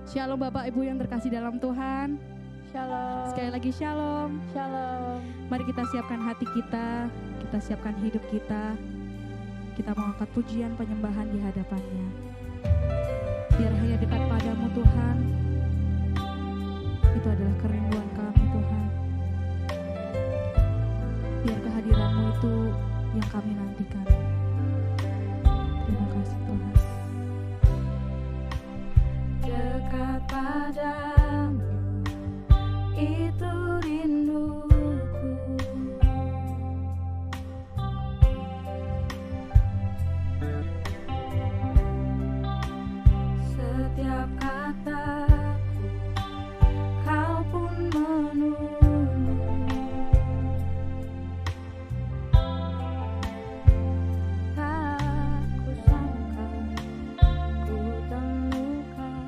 Shalom Bapak Ibu yang terkasih dalam Tuhan. Shalom. Sekali lagi shalom. Shalom. Mari kita siapkan hati kita siapkan hidup kita. Kita mau angkat pujian penyembahan di hadapannya. Biar hanya dekat padamu Tuhan. Itu adalah kerinduan kami Tuhan. Biar kehadiranmu itu yang kami nantikan. Terima kasih Tuhan. Dekat padamu itu rinduku. Setiap kataku kau pun menunggu. Tak kusangka ku temukan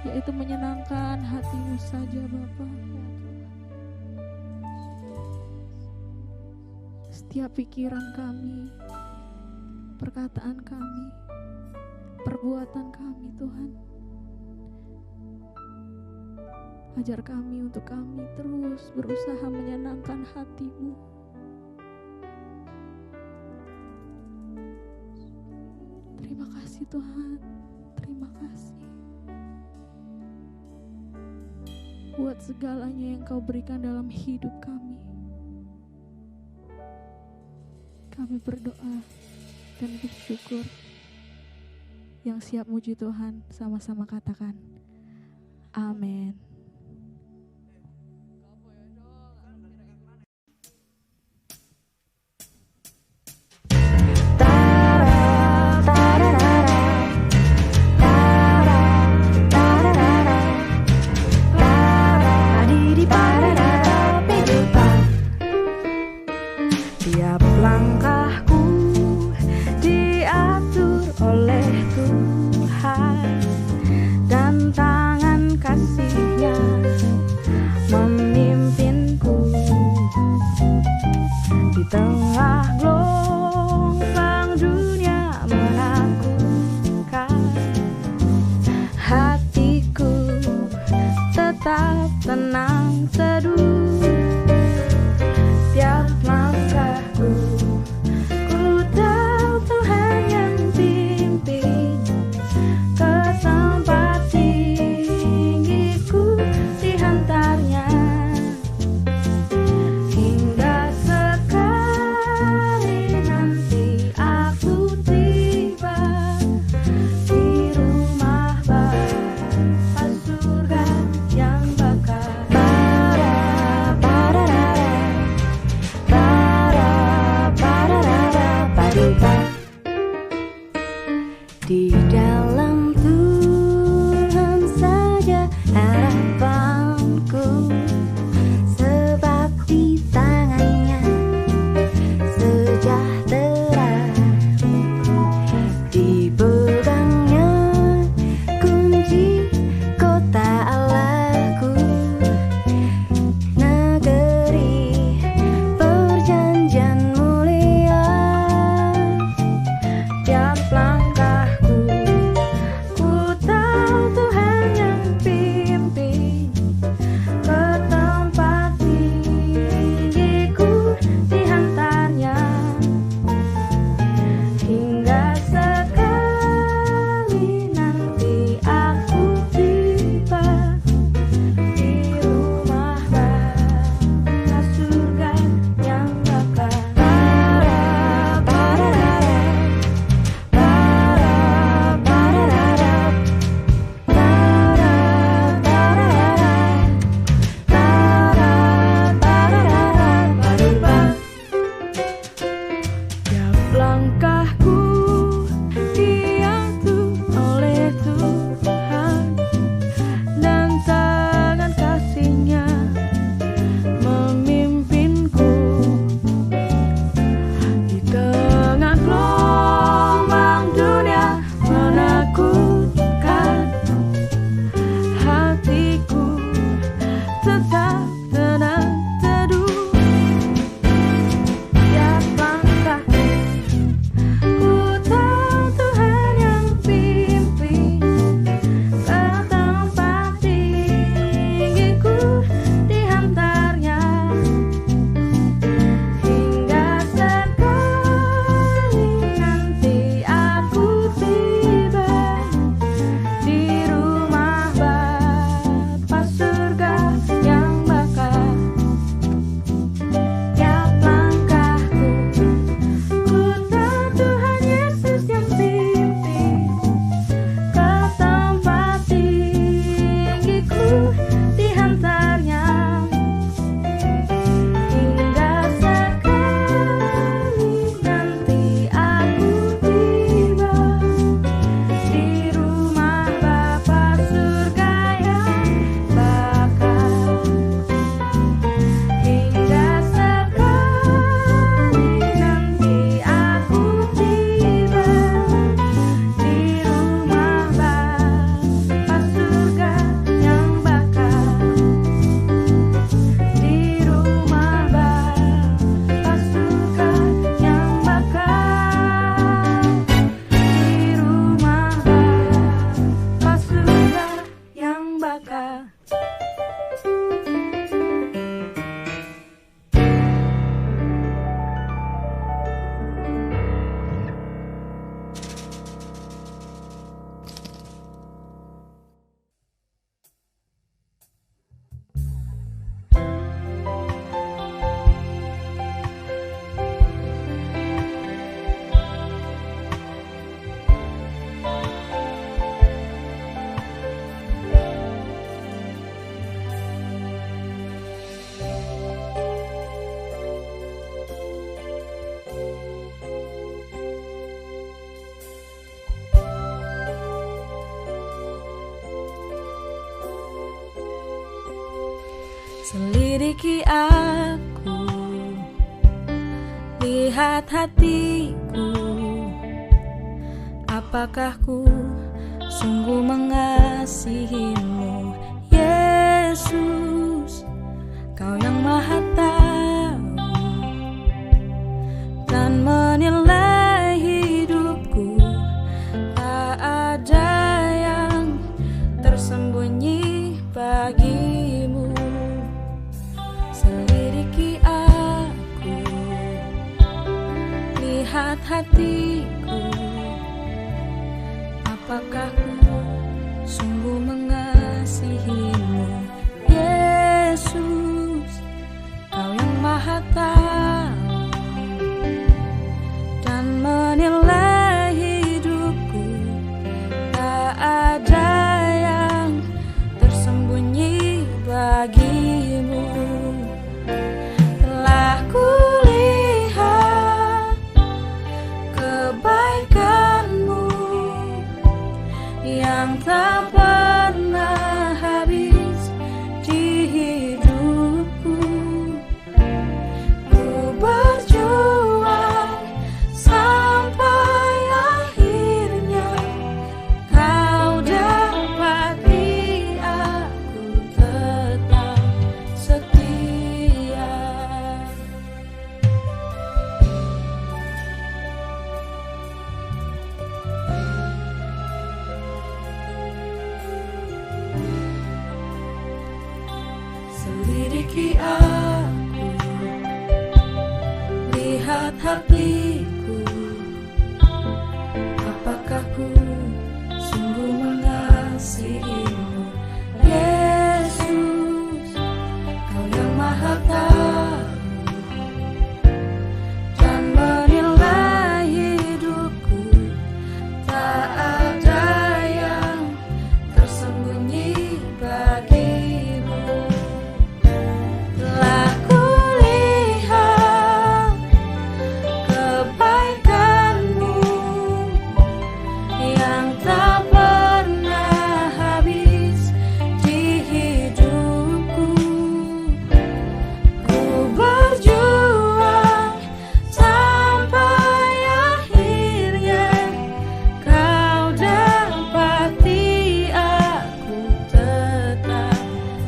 yaitu menyenangkan hati-Mu saja Bapa. Setiap pikiran kami, perkataan kami, perbuatan kami Tuhan, ajar kami untuk kami terus berusaha menyenangkan hati-Mu. Terima kasih Tuhan, terima kasih buat segalanya yang Kau berikan dalam hidup kami. Kami berdoa dan bersyukur. Yang siap muji Tuhan, sama-sama katakan amin. Tiap langkahku diatur oleh Tuhan, dan tangan kasih-Nya memimpinku. Di tengah gelombang dunia menakutkan, hatiku tetap tenang teduh. Tiap langkahku, ku tahu Tuhan yang pimpin ke tempat tinggiku dihantarnya. Hingga sekali nanti aku tiba di rumah Bapa surga yang bakal. Selidiki aku, lihat hatiku, apakah ku sungguh mengasihimu, Yesus. Kau yang Maha Tahu dan menilai hidupku, tak ada yang tersembunyi bagimu. Selidiki aku, lihat hatiku, apakah ku sungguh mengasihimu, Yesus. Kau yang Maha Tahu dan menilai hidupku, tak ada yang tersembunyi bagimu. Telah kulihat kebaikanmu yang tak pernah habis di hidupku. Ku berjuang sampai akhirnya kau dapati aku tetap setia. Selidiki aku, lihat hatiku, apakah ku sungguh mengasihimu, Yesus. Kau yang Maha Tahu dan menilai hidupku, tak ada yang tersembunyi bagimu. Telah kulihat kebaikanmu yang tak pernah habis di hidupku. Ku berjuang sampai akhirnya kau dapati aku tetap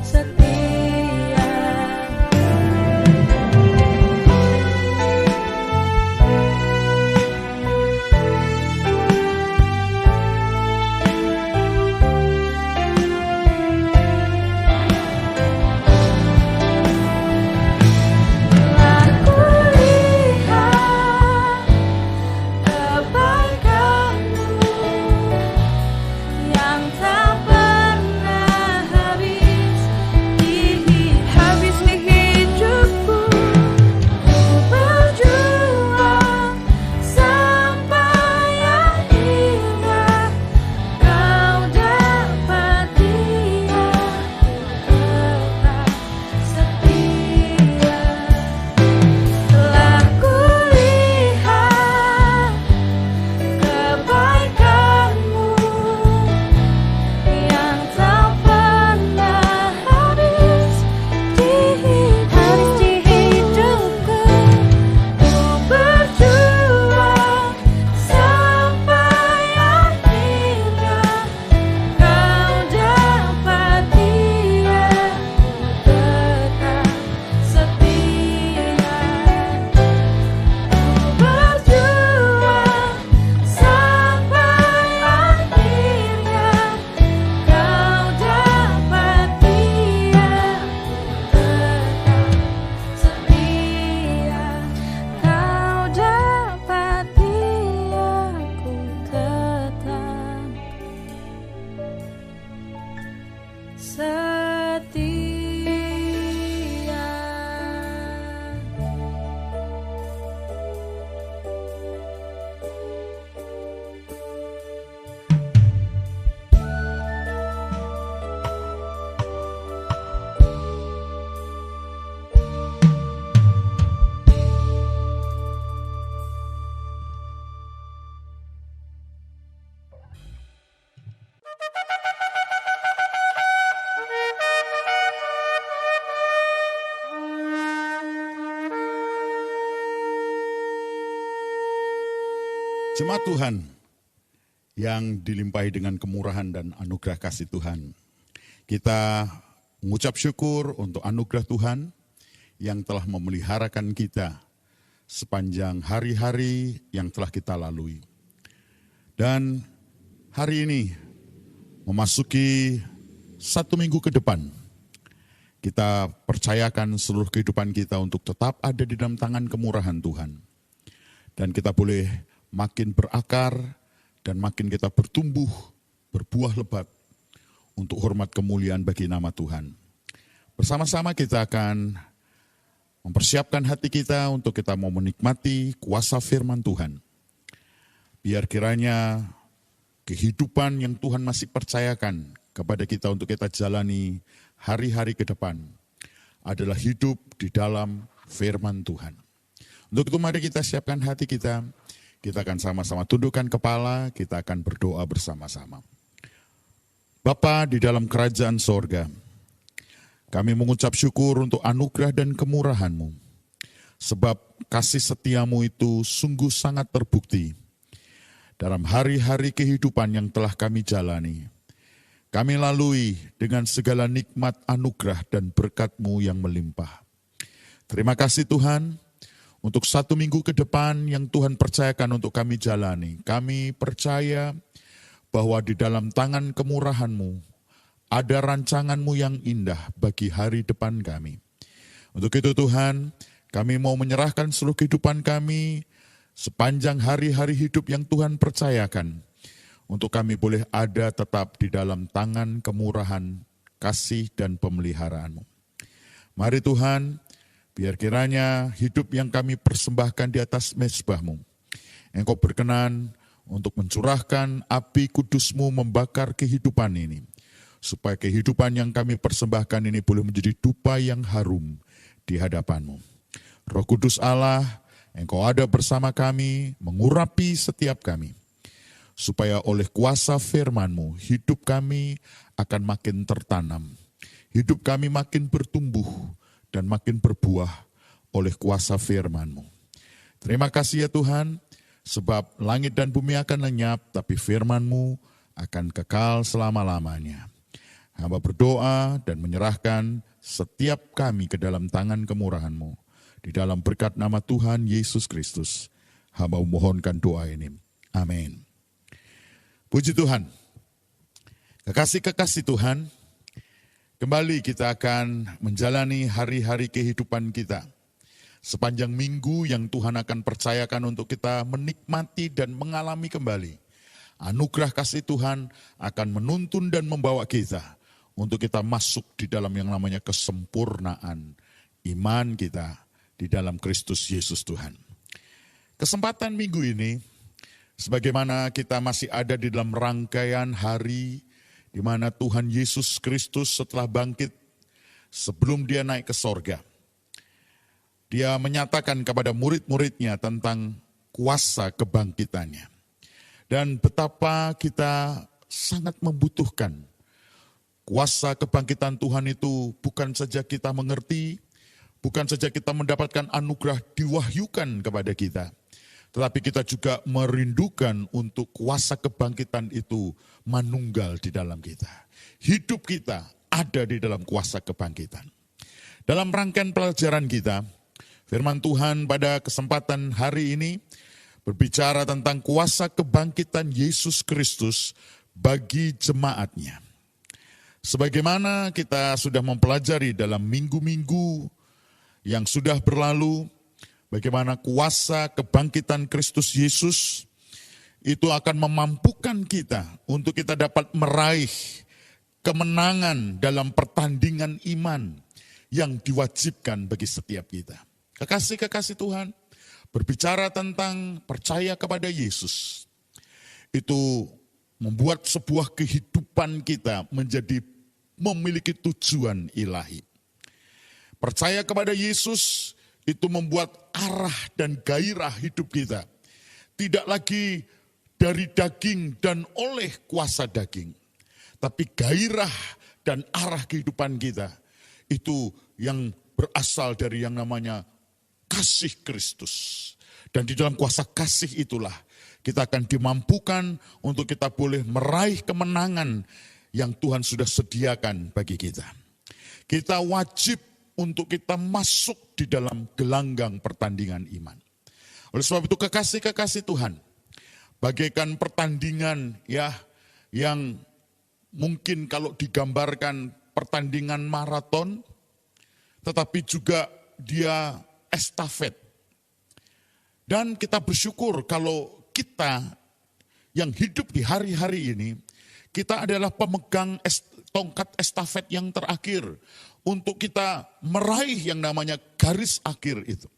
setia. Telah kulihat kebaikanmu yang tak pernah habis di hidupku. Ku berjuang sampai akhirnya kau dapati aku tetap setia. Telah kulihat kebaikanmu yang tak pernah habis di hidupku. Ku berjuang sampai akhirnya kau dapati aku tetap setia. Berjuang sampai akhirnya kau dapati aku tetap setia. Kau dapati aku tetap setia. Jemaat Tuhan yang dilimpahi dengan kemurahan dan anugerah kasih Tuhan. Kita mengucap syukur untuk anugerah Tuhan yang telah memeliharakan kita sepanjang hari-hari yang telah kita lalui. Dan hari ini memasuki 1 minggu ke depan, kita percayakan seluruh kehidupan kita untuk tetap ada di dalam tangan kemurahan Tuhan. Dan kita boleh makin berakar dan makin kita bertumbuh, berbuah lebat untuk hormat kemuliaan bagi nama Tuhan. Bersama-sama kita akan mempersiapkan hati kita untuk kita mau menikmati kuasa firman Tuhan. Biar kiranya kehidupan yang Tuhan masih percayakan kepada kita untuk kita jalani hari-hari ke depan adalah hidup di dalam firman Tuhan. Untuk itu mari kita siapkan hati kita. Kita akan sama-sama tundukkan kepala, kita akan berdoa bersama-sama. Bapa di dalam kerajaan sorga, kami mengucap syukur untuk anugerah dan kemurahan-Mu. Sebab kasih setiamu itu sungguh sangat terbukti dalam hari-hari kehidupan yang telah kami jalani. Kami lalui dengan segala nikmat anugerah dan berkat-Mu yang melimpah. Terima kasih Tuhan. Untuk 1 minggu ke depan yang Tuhan percayakan untuk kami jalani. Kami percaya bahwa di dalam tangan kemurahan-Mu ada rancangan-Mu yang indah bagi hari depan kami. Untuk itu Tuhan, kami mau menyerahkan seluruh kehidupan kami sepanjang hari-hari hidup yang Tuhan percayakan. Untuk kami boleh ada tetap di dalam tangan kemurahan, kasih dan pemeliharaan-Mu. Mari Tuhan, biar kiranya hidup yang kami persembahkan di atas mezbah-Mu, Engkau berkenan untuk mencurahkan api kudus-Mu membakar kehidupan ini. Supaya kehidupan yang kami persembahkan ini boleh menjadi dupa yang harum di hadapan-Mu. Roh Kudus Allah, Engkau ada bersama kami, mengurapi setiap kami. Supaya oleh kuasa firman-Mu, hidup kami akan makin tertanam. Hidup kami makin bertumbuh dan makin berbuah oleh kuasa firman-Mu. Terima kasih ya Tuhan, sebab langit dan bumi akan lenyap, tapi firman-Mu akan kekal selama-lamanya. Hamba berdoa dan menyerahkan setiap kami ke dalam tangan kemurahan-Mu. Di dalam berkat nama Tuhan Yesus Kristus, hamba memohonkan doa ini. Amin. Puji Tuhan. Kekasih-kekasih Tuhan, kembali kita akan menjalani hari-hari kehidupan kita. Sepanjang minggu yang Tuhan akan percayakan untuk kita menikmati dan mengalami kembali. Anugerah kasih Tuhan akan menuntun dan membawa kita untuk kita masuk di dalam yang namanya kesempurnaan iman kita di dalam Kristus Yesus Tuhan. Kesempatan minggu ini, sebagaimana kita masih ada di dalam rangkaian hari di mana Tuhan Yesus Kristus setelah bangkit, sebelum dia naik ke sorga, dia menyatakan kepada murid-muridnya tentang kuasa kebangkitannya. Dan betapa kita sangat membutuhkan kuasa kebangkitan Tuhan itu bukan saja kita mengerti, bukan saja kita mendapatkan anugerah diwahyukan kepada kita, tetapi kita juga merindukan untuk kuasa kebangkitan itu manunggal di dalam kita. Hidup kita ada di dalam kuasa kebangkitan. Dalam rangkaian pelajaran kita, firman Tuhan pada kesempatan hari ini berbicara tentang kuasa kebangkitan Yesus Kristus bagi jemaatnya. Sebagaimana kita sudah mempelajari dalam minggu-minggu yang sudah berlalu, bagaimana kuasa kebangkitan Kristus Yesus itu akan memampukan kita untuk kita dapat meraih kemenangan dalam pertandingan iman yang diwajibkan bagi setiap kita. Kekasih-kekasih Tuhan, berbicara tentang percaya kepada Yesus, itu membuat sebuah kehidupan kita menjadi memiliki tujuan ilahi. Percaya kepada Yesus itu membuat arah dan gairah hidup kita tidak lagi dari daging dan oleh kuasa daging, tapi gairah dan arah kehidupan kita itu yang berasal dari yang namanya kasih Kristus. Dan di dalam kuasa kasih itulah kita akan dimampukan untuk kita boleh meraih kemenangan yang Tuhan sudah sediakan bagi kita. Kita wajib untuk kita masuk di dalam gelanggang pertandingan iman. Oleh sebab itu kekasih-kekasih Tuhan, bagaikan pertandingan ya yang mungkin kalau digambarkan pertandingan maraton, tetapi juga dia estafet. Dan kita bersyukur kalau kita yang hidup di hari-hari ini, kita adalah pemegang tongkat estafet yang terakhir untuk kita meraih yang namanya garis akhir itu.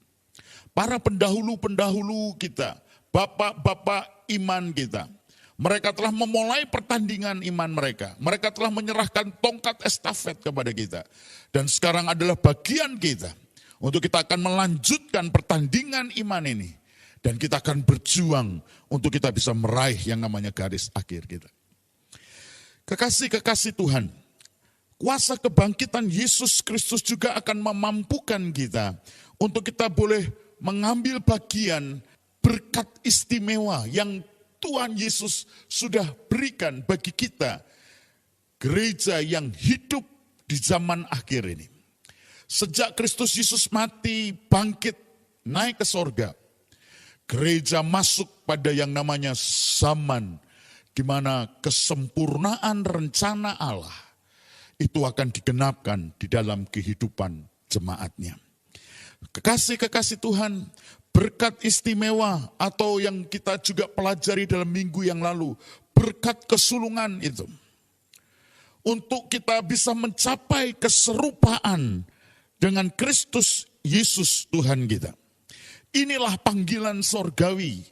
Para pendahulu-pendahulu kita, bapak-bapak iman kita, mereka telah memulai pertandingan iman mereka. Mereka telah menyerahkan tongkat estafet kepada kita. Dan sekarang adalah bagian kita untuk kita akan melanjutkan pertandingan iman ini. Dan kita akan berjuang untuk kita bisa meraih yang namanya garis akhir kita. Kekasih-kekasih Tuhan, kuasa kebangkitan Yesus Kristus juga akan memampukan kita untuk kita boleh mengambil bagian berkat istimewa yang Tuhan Yesus sudah berikan bagi kita, gereja yang hidup di zaman akhir ini. Sejak Kristus Yesus mati, bangkit, naik ke sorga, gereja masuk pada yang namanya zaman di mana kesempurnaan rencana Allah itu akan digenapkan di dalam kehidupan jemaatnya. Kekasih-kekasih Tuhan, berkat istimewa atau yang kita juga pelajari dalam minggu yang lalu, berkat kesulungan itu. Untuk kita bisa mencapai keserupaan dengan Kristus Yesus Tuhan kita. Inilah panggilan sorgawi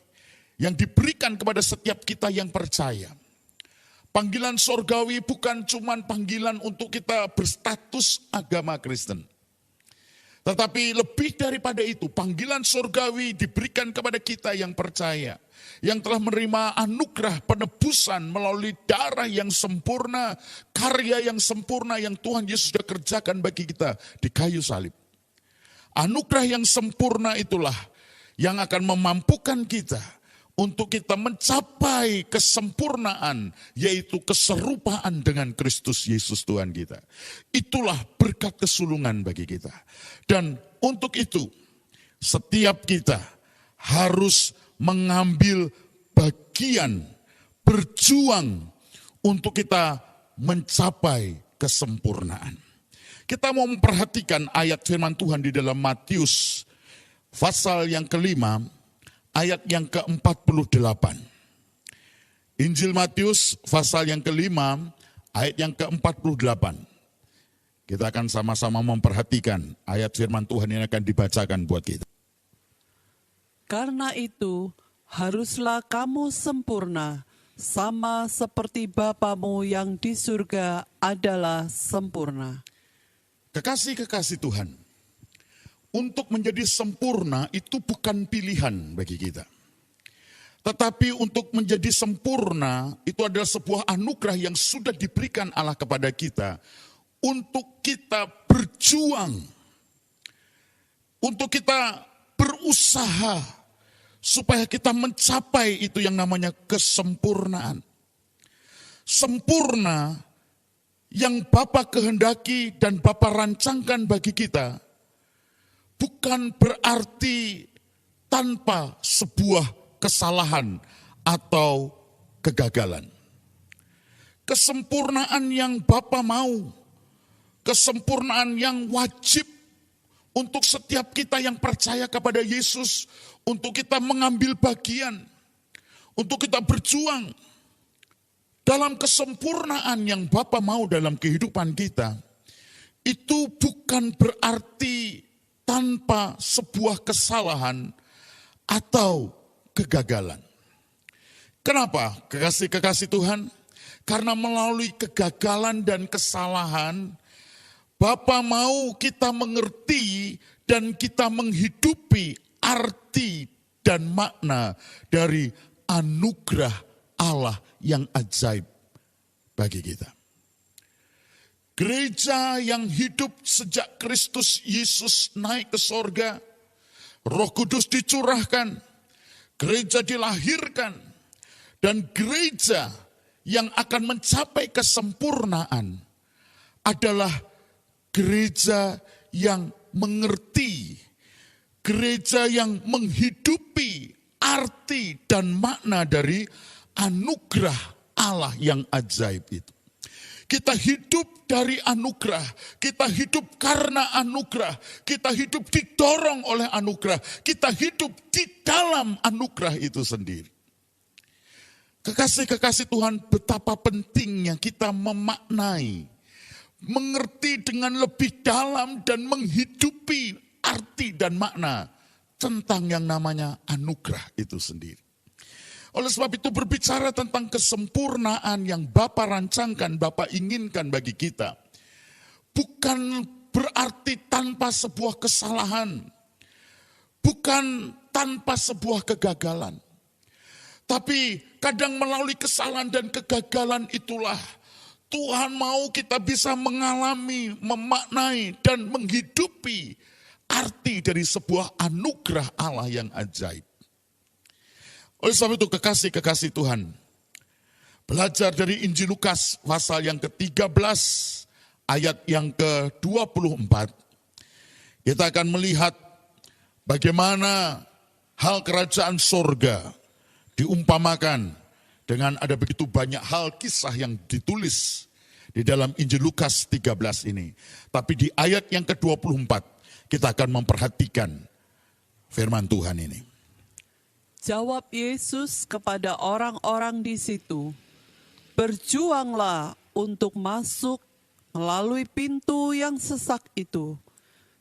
yang diberikan kepada setiap kita yang percaya. Panggilan sorgawi bukan cuma panggilan untuk kita berstatus agama Kristen. Tetapi lebih daripada itu, panggilan surgawi diberikan kepada kita yang percaya. Yang telah menerima anugerah penebusan melalui darah yang sempurna, karya yang sempurna yang Tuhan Yesus sudah kerjakan bagi kita di kayu salib. Anugerah yang sempurna itulah yang akan memampukan kita untuk kita mencapai kesempurnaan, yaitu keserupaan dengan Kristus Yesus Tuhan kita. Itulah berkat kesulungan bagi kita. Dan untuk itu, setiap kita harus mengambil bagian, berjuang untuk kita mencapai kesempurnaan. Kita mau memperhatikan ayat firman Tuhan di dalam Matius, pasal yang kelima, ayat yang ke-48. Injil Matius pasal yang kelima, ayat yang ke-48. Kita akan sama-sama memperhatikan ayat firman Tuhan yang akan dibacakan buat kita. Karena itu, haruslah kamu sempurna, sama seperti Bapamu yang di surga adalah sempurna. Kekasih-kekasih Tuhan, untuk menjadi sempurna itu bukan pilihan bagi kita. Tetapi untuk menjadi sempurna itu adalah sebuah anugerah yang sudah diberikan Allah kepada kita. Untuk kita berjuang. Untuk kita berusaha. Supaya kita mencapai itu yang namanya kesempurnaan. Sempurna yang Bapa kehendaki dan Bapa rancangkan bagi kita. Bukan berarti tanpa sebuah kesalahan atau kegagalan. Kesempurnaan yang Bapa mau, kesempurnaan yang wajib untuk setiap kita yang percaya kepada Yesus, untuk kita mengambil bagian, untuk kita berjuang. Dalam kesempurnaan yang Bapa mau dalam kehidupan kita, itu bukan berarti tanpa sebuah kesalahan atau kegagalan. Kenapa? Kekasih-kekasih Tuhan, karena melalui kegagalan dan kesalahan, Bapa mau kita mengerti dan kita menghidupi arti dan makna dari anugerah Allah yang ajaib bagi kita. Gereja yang hidup sejak Kristus Yesus naik ke sorga, Roh Kudus dicurahkan, gereja dilahirkan, Dan gereja yang akan mencapai kesempurnaan adalah gereja yang mengerti, gereja yang menghidupi arti dan makna dari anugerah Allah yang ajaib itu. Kita hidup dari anugerah, kita hidup karena anugerah, kita hidup didorong oleh anugerah, kita hidup di dalam anugerah itu sendiri. Kekasih-kekasih Tuhan, betapa pentingnya kita memaknai, mengerti dengan lebih dalam dan menghidupi arti dan makna tentang yang namanya anugerah itu sendiri. Oleh sebab itu berbicara tentang kesempurnaan yang Bapa rancangkan, Bapa inginkan bagi kita. Bukan berarti tanpa sebuah kesalahan. Bukan tanpa sebuah kegagalan. Tapi kadang melalui kesalahan dan kegagalan itulah Tuhan mau kita bisa mengalami, memaknai dan menghidupi arti dari sebuah anugerah Allah yang ajaib. Oleh sebab itu kekasih-kekasih Tuhan, belajar dari Injil Lukas pasal yang ke-13 ayat yang ke-24, kita akan melihat bagaimana hal kerajaan sorga diumpamakan dengan ada begitu banyak hal kisah yang ditulis di dalam Injil Lukas 13 ini. Tapi di ayat yang ke-24 kita akan memperhatikan firman Tuhan ini. Jawab Yesus kepada orang-orang di situ, "Berjuanglah untuk masuk melalui pintu yang sesak itu,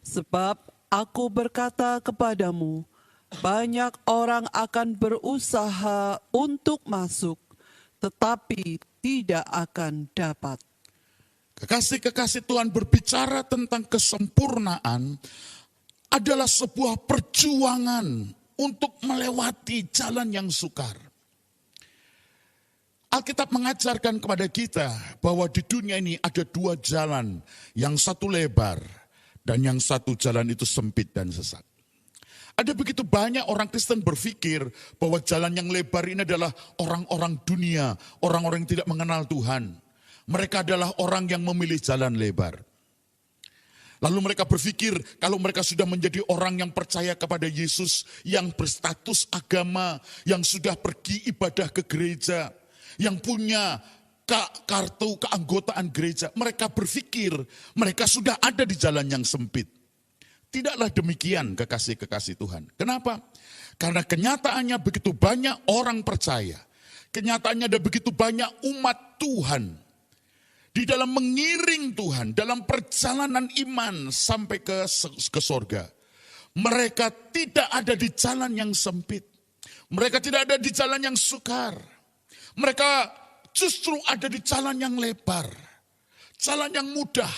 sebab aku berkata kepadamu, banyak orang akan berusaha untuk masuk, tetapi tidak akan dapat." Kekasih-kekasih Tuhan, berbicara tentang kesempurnaan adalah sebuah perjuangan untuk melewati jalan yang sukar. Alkitab mengajarkan kepada kita bahwa di dunia ini ada dua jalan, yang satu lebar dan yang satu jalan itu sempit dan sesak. Ada begitu banyak orang Kristen berpikir bahwa jalan yang lebar ini adalah orang-orang dunia, orang-orang yang tidak mengenal Tuhan. Mereka adalah orang yang memilih jalan lebar. Lalu mereka berpikir kalau mereka sudah menjadi orang yang percaya kepada Yesus, yang berstatus agama, yang sudah pergi ibadah ke gereja, yang punya kartu keanggotaan gereja, mereka berpikir mereka sudah ada di jalan yang sempit. Tidaklah demikian, kekasih-kekasih Tuhan. Kenapa? Karena kenyataannya begitu banyak orang percaya. Kenyataannya ada begitu banyak umat Tuhan. Di dalam mengiring Tuhan, dalam perjalanan iman sampai ke sorga. Mereka tidak ada di jalan yang sempit. Mereka tidak ada di jalan yang sukar. Mereka justru ada di jalan yang lebar. Jalan yang mudah.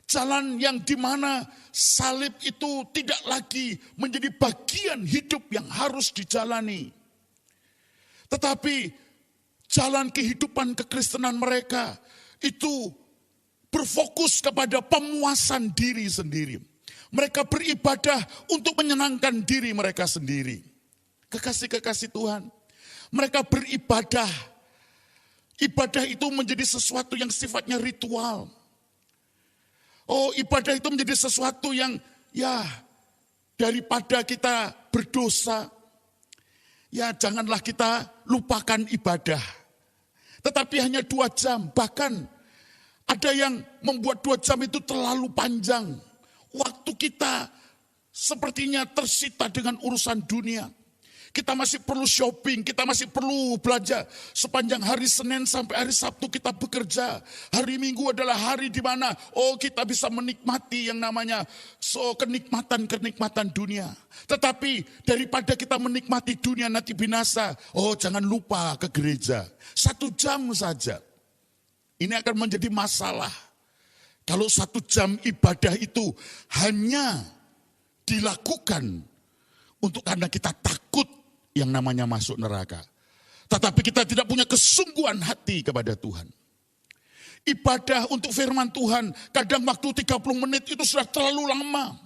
Jalan yang dimana salib itu tidak lagi menjadi bagian hidup yang harus dijalani. Tetapi jalan kehidupan kekristenan mereka itu berfokus kepada pemuasan diri sendiri. Mereka beribadah untuk menyenangkan diri mereka sendiri. Kekasih-kekasih Tuhan, mereka beribadah. Ibadah itu menjadi sesuatu yang sifatnya ritual. Oh, ibadah itu menjadi sesuatu yang daripada kita berdosa, janganlah kita lupakan ibadah. Tetapi hanya 2 jam, bahkan ada yang membuat 2 jam itu terlalu panjang. Waktu kita sepertinya tersita dengan urusan dunia. Kita masih perlu shopping, kita masih perlu belanja. Sepanjang hari Senin sampai hari Sabtu kita bekerja. Hari Minggu adalah hari di mana kita bisa menikmati yang namanya kenikmatan-kenikmatan dunia. Tetapi daripada kita menikmati dunia nanti binasa, jangan lupa ke gereja. 1 jam saja. Ini akan menjadi masalah. Kalau 1 jam ibadah itu hanya dilakukan untuk karena kita takut yang namanya masuk neraka. Tetapi kita tidak punya kesungguhan hati kepada Tuhan. Ibadah untuk firman Tuhan, kadang waktu 30 menit itu sudah terlalu lama.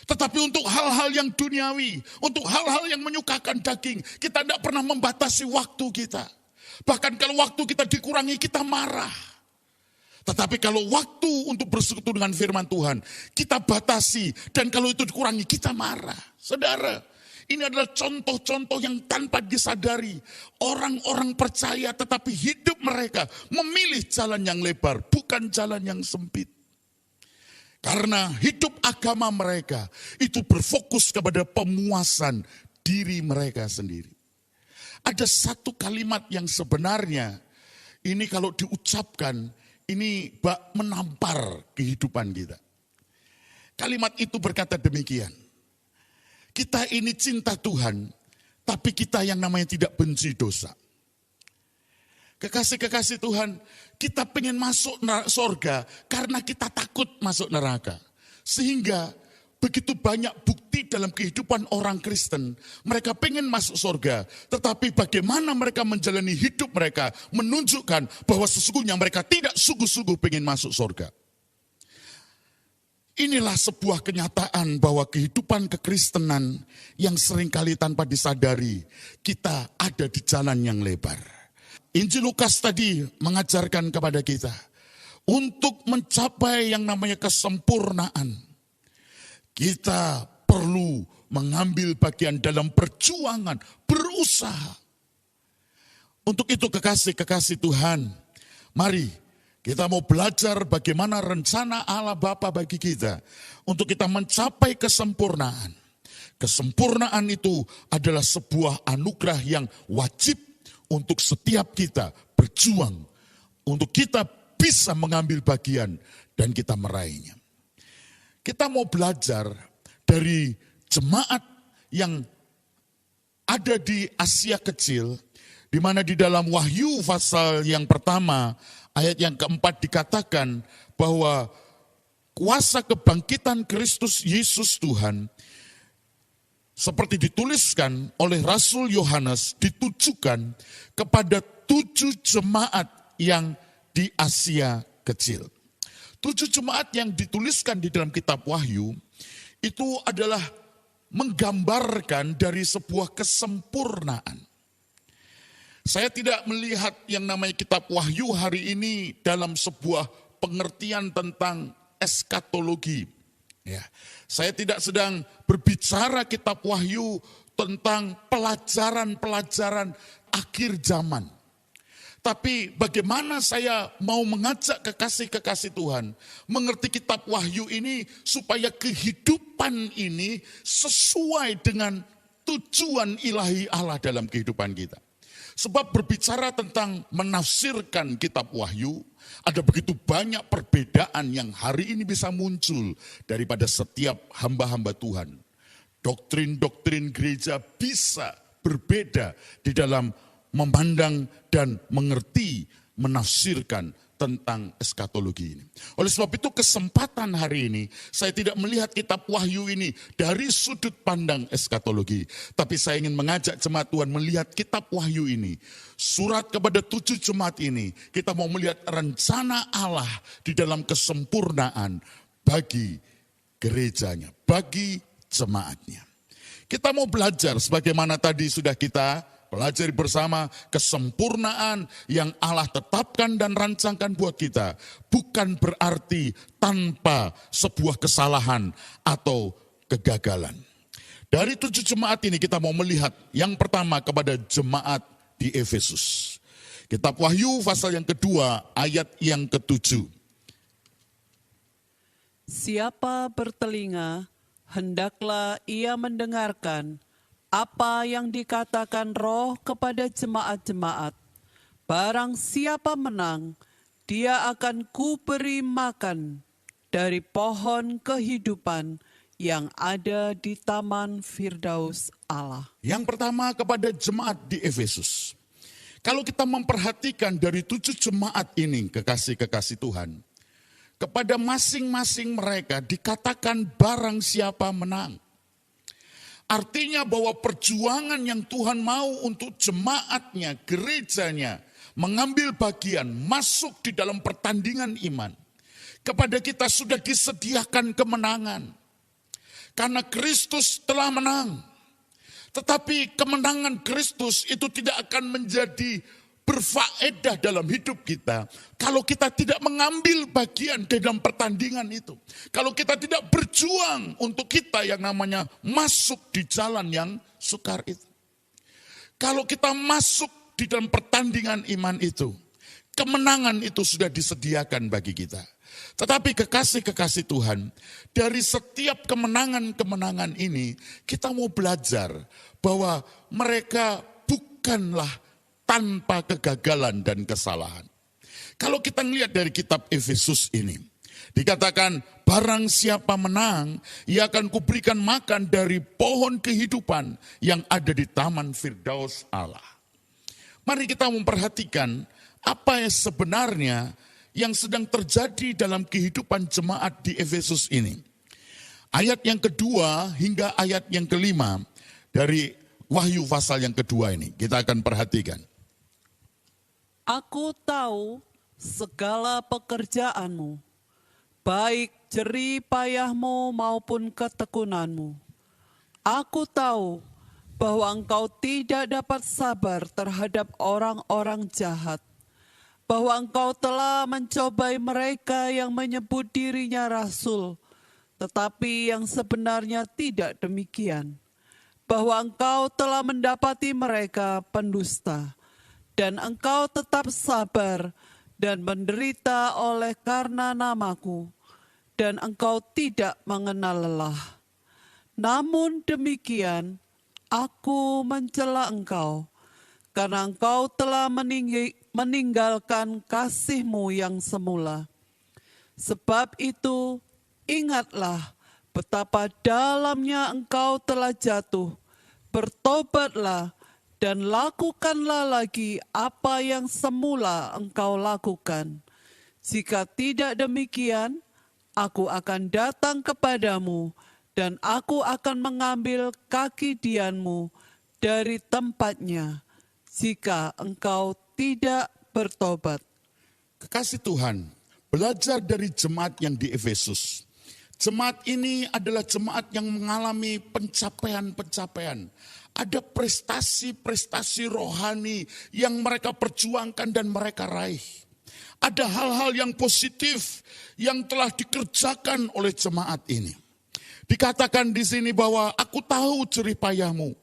Tetapi untuk hal-hal yang duniawi, untuk hal-hal yang menyukakan daging, kita tidak pernah membatasi waktu kita. Bahkan kalau waktu kita dikurangi, kita marah. Tetapi kalau waktu untuk bersekutu dengan firman Tuhan, kita batasi. Dan kalau itu dikurangi, kita marah. Saudara, ini adalah contoh-contoh yang tanpa disadari. Orang-orang percaya tetapi hidup mereka memilih jalan yang lebar, bukan jalan yang sempit. Karena hidup agama mereka itu berfokus kepada pemuasan diri mereka sendiri. Ada satu kalimat yang sebenarnya ini kalau diucapkan ini menampar kehidupan kita. Kalimat itu berkata demikian. Kita ini cinta Tuhan, tapi kita yang namanya tidak benci dosa. Kekasih-kekasih Tuhan, kita pengen masuk surga karena kita takut masuk neraka. Sehingga begitu banyak bukti dalam kehidupan orang Kristen. Mereka pengen masuk surga, tetapi bagaimana mereka menjalani hidup mereka menunjukkan bahwa sesungguhnya mereka tidak sungguh-sungguh pengen masuk surga. Inilah sebuah kenyataan bahwa kehidupan kekristenan yang seringkali tanpa disadari kita ada di jalan yang lebar. Injil Lukas tadi mengajarkan kepada kita untuk mencapai yang namanya kesempurnaan. Kita perlu mengambil bagian dalam perjuangan, berusaha. Untuk itu kekasih-kekasih Tuhan, mari kita mau belajar bagaimana rencana Allah Bapa bagi kita untuk kita mencapai kesempurnaan. Kesempurnaan itu adalah sebuah anugerah yang wajib untuk setiap kita berjuang. Untuk kita bisa mengambil bagian dan kita meraihnya. Kita mau belajar dari jemaat yang ada di Asia Kecil, di mana di dalam Wahyu pasal yang pertama, ayat yang keempat dikatakan bahwa kuasa kebangkitan Kristus Yesus Tuhan, seperti dituliskan oleh Rasul Yohanes, ditujukan kepada 7 jemaat yang di Asia Kecil. 7 jemaat yang dituliskan di dalam kitab Wahyu itu adalah menggambarkan dari sebuah kesempurnaan. Saya tidak melihat yang namanya kitab Wahyu hari ini dalam sebuah pengertian tentang eskatologi. Ya, saya tidak sedang berbicara kitab Wahyu tentang pelajaran-pelajaran akhir zaman. Tapi bagaimana saya mau mengajak kekasih-kekasih Tuhan mengerti kitab Wahyu ini supaya kehidupan ini sesuai dengan tujuan ilahi Allah dalam kehidupan kita. Sebab berbicara tentang menafsirkan kitab Wahyu, ada begitu banyak perbedaan yang hari ini bisa muncul daripada setiap hamba-hamba Tuhan. Doktrin-doktrin gereja bisa berbeda di dalam memandang dan mengerti, menafsirkan tentang eskatologi ini. Oleh sebab itu kesempatan hari ini, saya tidak melihat kitab Wahyu ini dari sudut pandang eskatologi. Tapi saya ingin mengajak jemaat Tuhan melihat kitab Wahyu ini. Surat kepada 7 jemaat ini, kita mau melihat rencana Allah di dalam kesempurnaan bagi gerejanya, bagi jemaatnya. Kita mau belajar sebagaimana tadi sudah kita pelajari bersama kesempurnaan yang Allah tetapkan dan rancangkan buat kita. Bukan berarti tanpa sebuah kesalahan atau kegagalan. Dari 7 jemaat ini kita mau melihat yang pertama kepada jemaat di Efesus. Kitab Wahyu pasal yang kedua ayat yang ke-7. Siapa bertelinga, hendaklah ia mendengarkan apa yang dikatakan Roh kepada jemaat-jemaat. Barang siapa menang, dia akan kuberi makan dari pohon kehidupan yang ada di taman Firdaus Allah. Yang pertama kepada jemaat di Efesus. Kalau kita memperhatikan dari 7 jemaat ini, kekasih-kekasih Tuhan, kepada masing-masing mereka dikatakan barang siapa menang. Artinya bahwa perjuangan yang Tuhan mau untuk jemaatnya, gerejanya, mengambil bagian, masuk di dalam pertandingan iman. Kepada kita sudah disediakan kemenangan. Karena Kristus telah menang. Tetapi kemenangan Kristus itu tidak akan menjadi berfaedah dalam hidup kita kalau kita tidak mengambil bagian dalam pertandingan itu. Kalau kita tidak berjuang untuk kita yang namanya masuk di jalan yang sukar itu. Kalau kita masuk di dalam pertandingan iman itu, kemenangan itu sudah disediakan bagi kita. Tetapi kekasih-kekasih Tuhan, dari setiap kemenangan-kemenangan ini, kita mau belajar bahwa mereka bukanlah tanpa kegagalan dan kesalahan. Kalau kita melihat dari kitab Efesus ini, dikatakan barang siapa menang, ia akan kuberikan makan dari pohon kehidupan yang ada di taman Firdaus Allah. Mari kita memperhatikan apa yang sebenarnya yang sedang terjadi dalam kehidupan jemaat di Efesus ini. Ayat yang kedua hingga ayat yang kelima dari Wahyu pasal yang kedua ini, kita akan perhatikan. Aku tahu segala pekerjaanmu, baik jerih payahmu maupun ketekunanmu. Aku tahu bahwa engkau tidak dapat sabar terhadap orang-orang jahat, bahwa engkau telah mencobai mereka yang menyebut dirinya rasul, tetapi yang sebenarnya tidak demikian. Bahwa engkau telah mendapati mereka pendusta, dan engkau tetap sabar dan menderita oleh karena namaku, dan engkau tidak mengenal lelah. Namun demikian, aku mencela engkau, karena engkau telah meninggalkan kasihmu yang semula. Sebab itu, ingatlah betapa dalamnya engkau telah jatuh. Bertobatlah dan lakukanlah lagi apa yang semula engkau lakukan. Jika tidak demikian, aku akan datang kepadamu dan aku akan mengambil kaki dianmu dari tempatnya jika engkau tidak bertobat. Kekasih Tuhan, belajar dari jemaat yang di Efesus. Jemaat ini adalah jemaat yang mengalami pencapaian-pencapaian. Ada prestasi-prestasi rohani yang mereka perjuangkan dan mereka raih. Ada hal-hal yang positif yang telah dikerjakan oleh jemaat ini. Dikatakan di sini bahwa aku tahu jerih payahmu,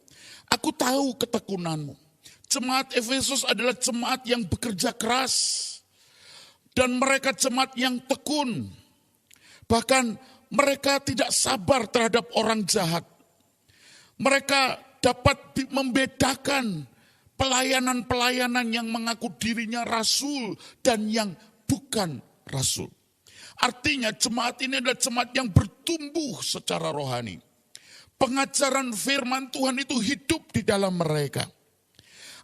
aku tahu ketekunanmu. Jemaat Efesus adalah jemaat yang bekerja keras dan mereka jemaat yang tekun. Bahkan mereka tidak sabar terhadap orang jahat. Mereka dapat membedakan pelayanan-pelayanan yang mengaku dirinya rasul dan yang bukan rasul. Artinya jemaat ini adalah jemaat yang bertumbuh secara rohani. Pengajaran firman Tuhan itu hidup di dalam mereka.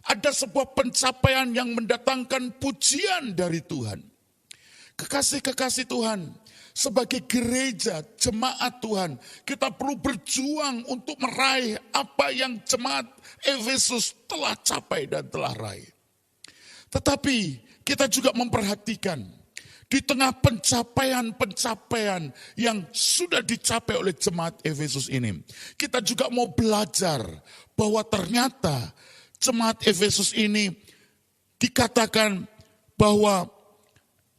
Ada sebuah pencapaian yang mendatangkan pujian dari Tuhan. Kekasih-kekasih Tuhan, sebagai gereja, jemaat Tuhan, kita perlu berjuang untuk meraih apa yang jemaat Efesus telah capai dan telah raih. Tetapi kita juga memperhatikan, di tengah pencapaian-pencapaian yang sudah dicapai oleh jemaat Efesus ini, kita juga mau belajar bahwa ternyata jemaat Efesus ini dikatakan bahwa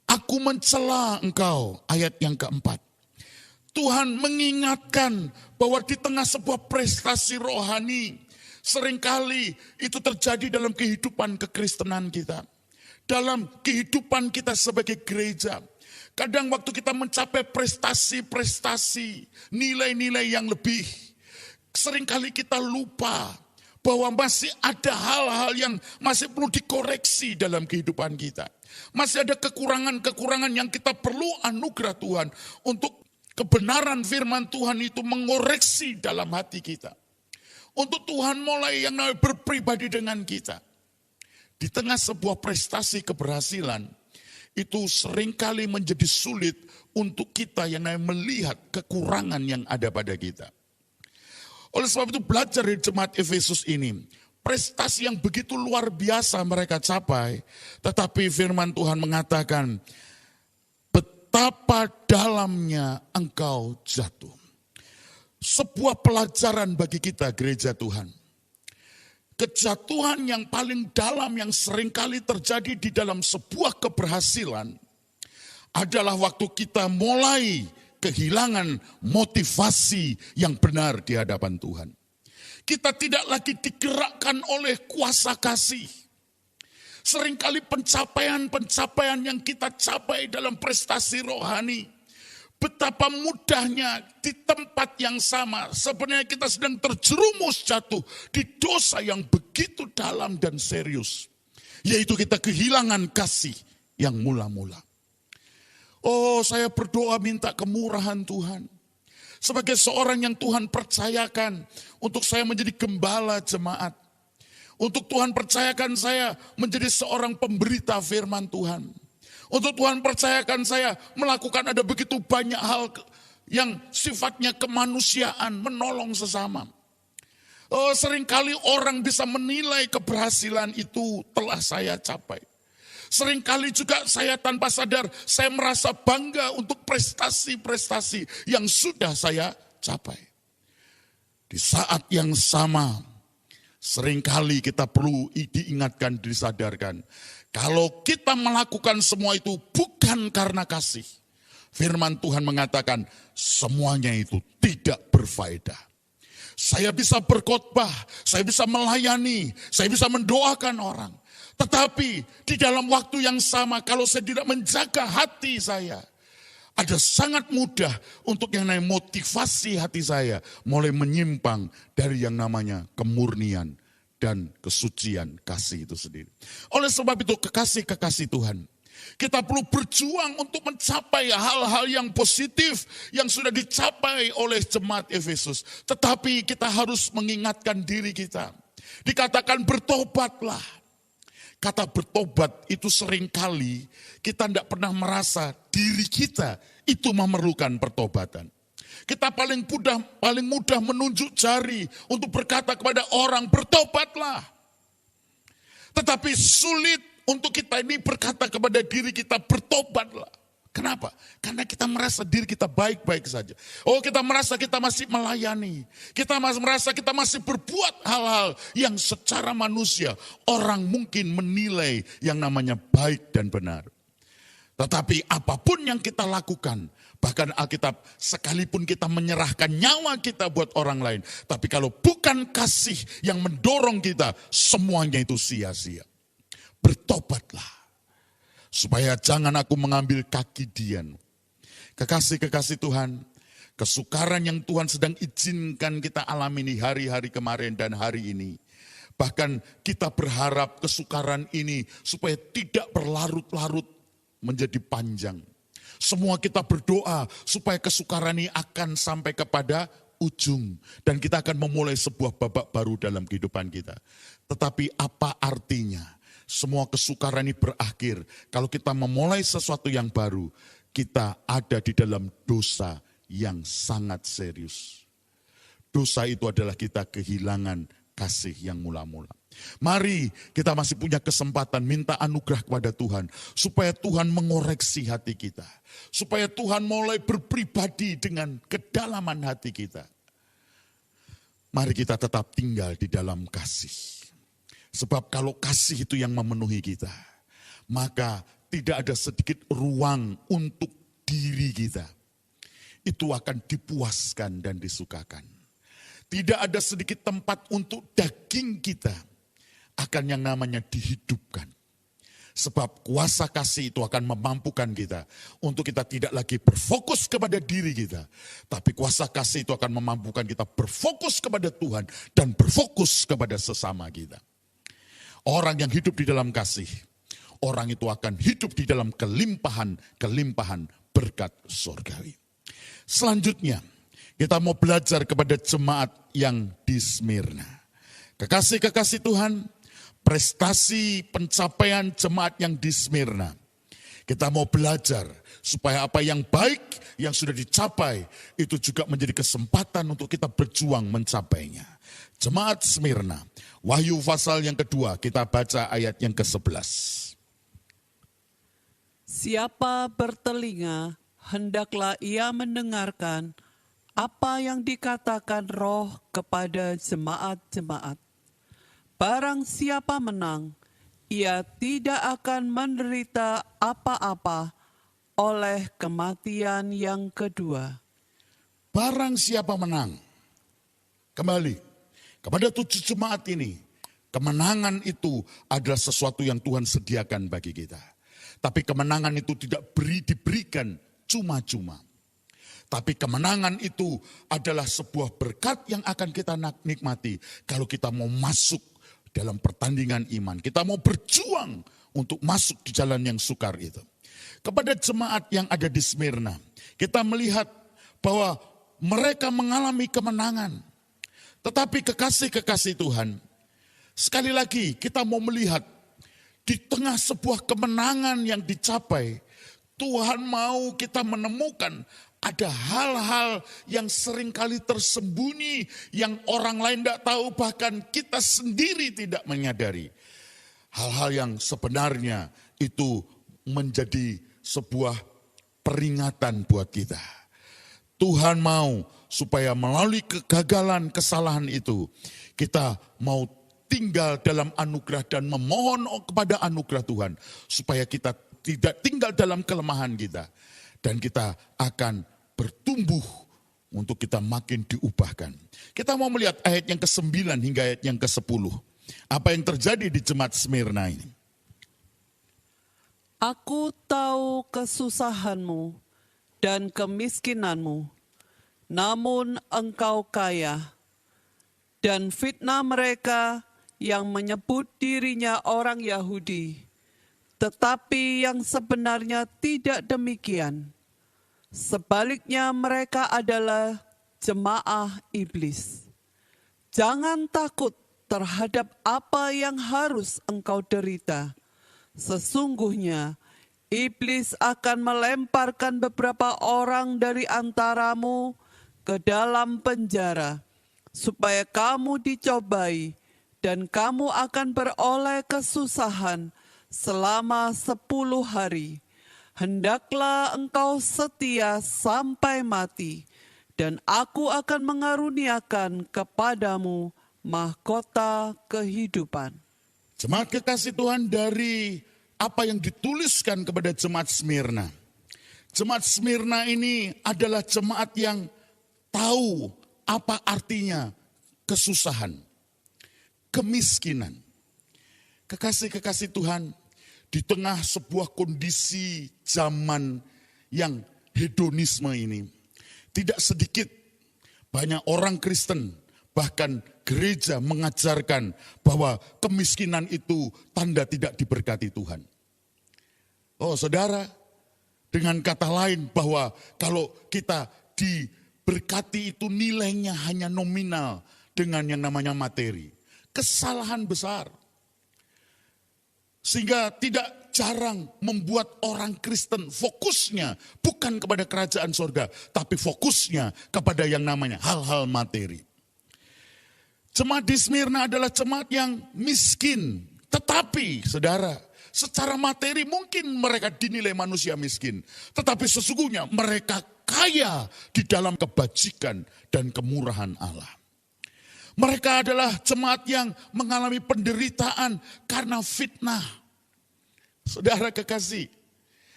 aku mencela engkau, ayat yang keempat. Tuhan mengingatkan bahwa di tengah sebuah prestasi rohani, seringkali itu terjadi dalam kehidupan kekristenan kita. Dalam kehidupan kita sebagai gereja. Kadang waktu kita mencapai prestasi-prestasi, nilai-nilai yang lebih, seringkali kita lupa bahwa masih ada hal-hal yang masih perlu dikoreksi dalam kehidupan kita. Masih ada kekurangan-kekurangan yang kita perlu anugerah Tuhan untuk kebenaran firman Tuhan itu mengoreksi dalam hati kita. Untuk Tuhan mulai yang namanya berpribadi dengan kita. Di tengah sebuah prestasi keberhasilan, itu seringkali menjadi sulit untuk kita yang namanya melihat kekurangan yang ada pada kita. Oleh sebab itu belajar dari jemaat Efesus ini, prestasi yang begitu luar biasa mereka capai, tetapi firman Tuhan mengatakan, betapa dalamnya engkau jatuh. sebuah pelajaran bagi kita gereja Tuhan. Kejatuhan yang paling dalam yang seringkali terjadi di dalam sebuah keberhasilan adalah waktu kita mulai kehilangan motivasi yang benar di hadapan Tuhan. Kita tidak lagi digerakkan oleh kuasa kasih. Seringkali pencapaian-pencapaian yang kita capai dalam prestasi rohani, betapa mudahnya di tempat yang sama sebenarnya kita sedang terjerumus jatuh di dosa yang begitu dalam dan serius. Yaitu kita kehilangan kasih yang mula-mula. Oh, saya berdoa minta kemurahan Tuhan. Sebagai seorang yang Tuhan percayakan untuk saya menjadi gembala jemaat. Untuk Tuhan percayakan saya menjadi seorang pemberita firman Tuhan. Untuk Tuhan percayakan saya melakukan ada begitu banyak hal yang sifatnya kemanusiaan, menolong sesama. Oh, seringkali orang bisa menilai keberhasilan itu telah saya capai. Seringkali juga saya tanpa sadar, saya merasa bangga untuk prestasi-prestasi yang sudah saya capai. Di saat yang sama, seringkali kita perlu diingatkan, disadarkan. Kalau kita melakukan semua itu bukan karena kasih. Firman Tuhan mengatakan semuanya itu tidak berfaedah. Saya bisa berkhotbah, saya bisa melayani, saya bisa mendoakan orang. Tetapi di dalam waktu yang sama kalau saya tidak menjaga hati saya, ada sangat mudah untuk yang namanya motivasi hati saya mulai menyimpang dari yang namanya kemurnian dan kesucian kasih itu sendiri. Oleh sebab itu kekasih-kekasih Tuhan, kita perlu berjuang untuk mencapai hal-hal yang positif yang sudah dicapai oleh jemaat Efesus. Tetapi kita harus mengingatkan diri kita. Dikatakan bertobatlah. Kata bertobat itu seringkali kita tidak pernah merasa diri kita itu memerlukan pertobatan. Kita paling mudah menunjuk jari untuk berkata kepada orang bertobatlah. Tetapi sulit untuk kita ini berkata kepada diri kita bertobatlah. Kenapa? Karena kita merasa diri kita baik-baik saja. Oh, kita merasa kita masih melayani. Kita merasa kita masih berbuat hal-hal yang secara manusia orang mungkin menilai yang namanya baik dan benar. Tetapi apapun yang kita lakukan, bahkan Alkitab sekalipun kita menyerahkan nyawa kita buat orang lain. Tapi kalau bukan kasih yang mendorong kita, semuanya itu sia-sia. Bertobatlah. Supaya jangan aku mengambil kaki Dian. Kekasih-kekasih Tuhan, kesukaran yang Tuhan sedang izinkan kita alami di hari-hari kemarin dan hari ini. Bahkan kita berharap kesukaran ini supaya tidak berlarut-larut menjadi panjang. Semua kita berdoa supaya kesukaran ini akan sampai kepada ujung. Dan kita akan memulai sebuah babak baru dalam kehidupan kita. Tetapi apa artinya? Semua kesukaran ini berakhir kalau kita memulai sesuatu yang baru, kita ada di dalam dosa yang sangat serius. Dosa itu adalah kita kehilangan kasih yang mula-mula. Mari kita masih punya kesempatan minta anugerah kepada Tuhan, supaya Tuhan mengoreksi hati kita. Supaya Tuhan mulai berpribadi dengan kedalaman hati kita. Mari kita tetap tinggal di dalam kasih. Sebab kalau kasih itu yang memenuhi kita, maka tidak ada sedikit ruang untuk diri kita. Itu akan dipuaskan dan disukakan. Tidak ada sedikit tempat untuk daging kita akan yang namanya dihidupkan. Sebab kuasa kasih itu akan memampukan kita untuk kita tidak lagi berfokus kepada diri kita. Tapi kuasa kasih itu akan memampukan kita berfokus kepada Tuhan dan berfokus kepada sesama kita. Orang yang hidup di dalam kasih, orang itu akan hidup di dalam kelimpahan berkat surgawi. Selanjutnya, kita mau belajar kepada jemaat yang di Smyrna. Kekasih-kekasih Tuhan, prestasi pencapaian jemaat yang di Smyrna. Kita mau belajar supaya apa yang baik yang sudah dicapai itu juga menjadi kesempatan untuk kita berjuang mencapainya. Jemaat Smyrna, Wahyu pasal yang kedua, kita baca ayat yang ke-11. Siapa bertelinga, hendaklah ia mendengarkan apa yang dikatakan Roh kepada jemaat-jemaat. Barang siapa menang, ia tidak akan menderita apa-apa oleh kematian yang kedua. Barang siapa menang. Kembali kepada 7 jemaat ini. Kemenangan itu adalah sesuatu yang Tuhan sediakan bagi kita. Tapi kemenangan itu tidak diberikan cuma-cuma. Tapi kemenangan itu adalah sebuah berkat yang akan kita nikmati kalau kita mau masuk dalam pertandingan iman. Kita mau berjuang untuk masuk di jalan yang sukar itu. Kepada jemaat yang ada di Smyrna, kita melihat bahwa mereka mengalami kemenangan. Tetapi kekasih-kekasih Tuhan, sekali lagi kita mau melihat di tengah sebuah kemenangan yang dicapai, Tuhan mau kita menemukan ada hal-hal yang seringkali tersembunyi, yang orang lain tidak tahu, bahkan kita sendiri tidak menyadari. Hal-hal yang sebenarnya itu menjadi sebuah peringatan buat kita. Tuhan mau supaya melalui kegagalan, kesalahan itu, kita mau tinggal dalam anugerah dan memohon kepada anugerah Tuhan. Supaya kita tidak tinggal dalam kelemahan kita. Dan kita akan bertumbuh untuk kita makin diubahkan. Kita mau melihat ayat yang ke-9 hingga ayat yang ke-10. Apa yang terjadi di jemaat Smyrna ini? Aku tahu kesusahanmu dan kemiskinanmu, namun engkau kaya. Dan fitnah mereka yang menyebut dirinya orang Yahudi, tetapi yang sebenarnya tidak demikian. Sebaliknya mereka adalah jemaah iblis. Jangan takut terhadap apa yang harus engkau derita. Sesungguhnya iblis akan melemparkan beberapa orang dari antaramu ke dalam penjara, supaya kamu dicobai dan kamu akan beroleh kesusahan selama 10 hari. Hendaklah engkau setia sampai mati, dan aku akan mengaruniakan kepadamu mahkota kehidupan. Jemaat kekasih Tuhan, dari apa yang dituliskan kepada jemaat Smyrna. Jemaat Smyrna ini adalah jemaat yang tahu apa artinya kesusahan, kemiskinan. Kekasih-kekasih Tuhan, di tengah sebuah kondisi zaman yang hedonisme ini, tidak sedikit banyak orang Kristen, bahkan gereja mengajarkan bahwa kemiskinan itu tanda tidak diberkati Tuhan. Oh saudara, dengan kata lain bahwa kalau kita diberkati itu nilainya hanya nominal dengan yang namanya materi. Kesalahan besar. Sehingga tidak jarang membuat orang Kristen fokusnya bukan kepada kerajaan surga, tapi fokusnya kepada yang namanya hal-hal materi. Jemaat di Smyrna adalah jemaat yang miskin, tetapi saudara, secara materi mungkin mereka dinilai manusia miskin, tetapi sesungguhnya mereka kaya di dalam kebajikan dan kemurahan Allah. Mereka adalah jemaat yang mengalami penderitaan karena fitnah. Saudara kekasih,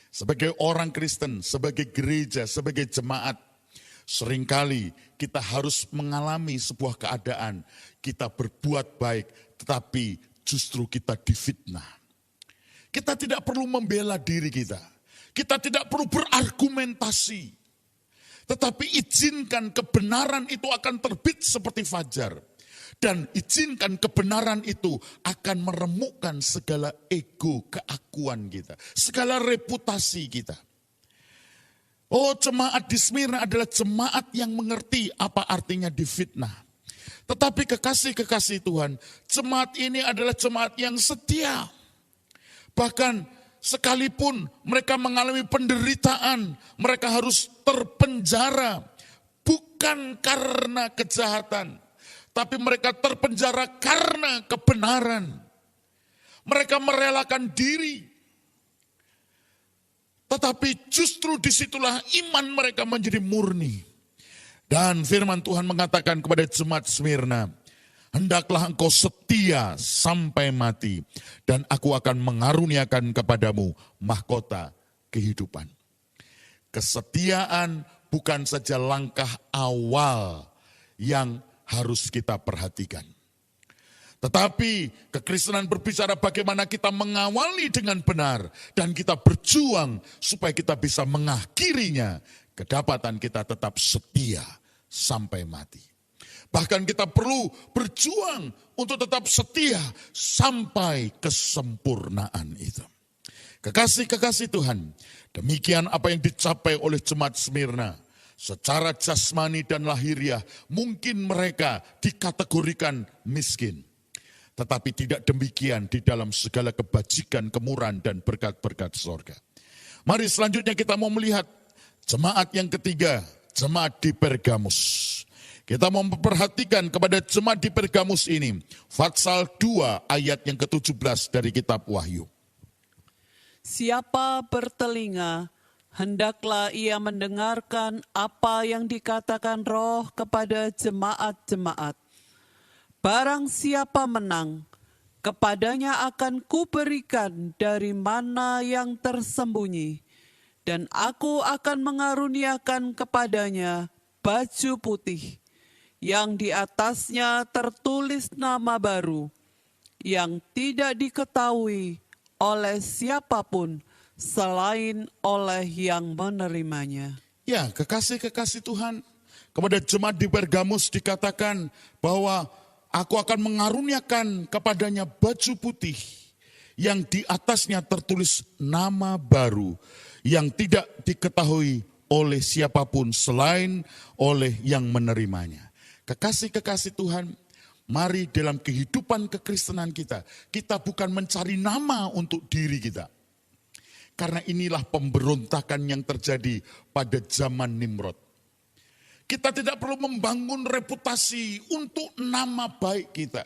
sebagai orang Kristen, sebagai gereja, sebagai jemaat, seringkali kita harus mengalami sebuah keadaan. Kita berbuat baik, tetapi justru kita difitnah. Kita tidak perlu membela diri kita. Kita tidak perlu berargumentasi. Tetapi izinkan kebenaran itu akan terbit seperti fajar. Dan izinkan kebenaran itu akan meremukkan segala ego, keakuan kita. Segala reputasi kita. Oh, jemaat di Smyrna adalah jemaat yang mengerti apa artinya difitnah. Tetapi kekasih-kekasih Tuhan, jemaat ini adalah jemaat yang setia. Bahkan sekalipun mereka mengalami penderitaan, mereka harus terpenjara. Bukan karena kejahatan, tapi mereka terpenjara karena kebenaran. Mereka merelakan diri. Tetapi justru disitulah iman mereka menjadi murni. Dan firman Tuhan mengatakan kepada jemaat Smyrna, hendaklah engkau setia sampai mati, dan aku akan mengaruniakan kepadamu mahkota kehidupan. Kesetiaan bukan saja langkah awal yang harus kita perhatikan. Tetapi kekristenan berbicara bagaimana kita mengawali dengan benar dan kita berjuang supaya kita bisa mengakhirinya. Kedapatan kita tetap setia sampai mati. Bahkan kita perlu berjuang untuk tetap setia sampai kesempurnaan itu. Kekasih-kekasih Tuhan, demikian apa yang dicapai oleh jemaat Smyrna. Secara jasmani dan lahiriah mungkin mereka dikategorikan miskin. Tetapi tidak demikian di dalam segala kebajikan, kemurahan, dan berkat-berkat sorga. Mari selanjutnya kita mau melihat jemaat yang ketiga, jemaat di Pergamus. Kita mau memperhatikan kepada jemaat di Pergamus ini. Fatsal 2 ayat yang ke-17 dari kitab Wahyu. Siapa bertelinga, hendaklah ia mendengarkan apa yang dikatakan Roh kepada jemaat-jemaat. Barang siapa menang, kepadanya akan kuberikan dari mana yang tersembunyi, dan aku akan mengaruniakan kepadanya baju putih, yang di atasnya tertulis nama baru, yang tidak diketahui oleh siapapun selain oleh yang menerimanya. Ya, kekasih-kekasih Tuhan, kepada jemaat di Pergamus dikatakan bahwa aku akan mengaruniakan kepadanya baju putih yang di atasnya tertulis nama baru yang tidak diketahui oleh siapapun selain oleh yang menerimanya. Kekasih-kekasih Tuhan, mari dalam kehidupan kekristenan kita bukan mencari nama untuk diri kita. Karena inilah pemberontakan yang terjadi pada zaman Nimrod. Kita tidak perlu membangun reputasi untuk nama baik kita.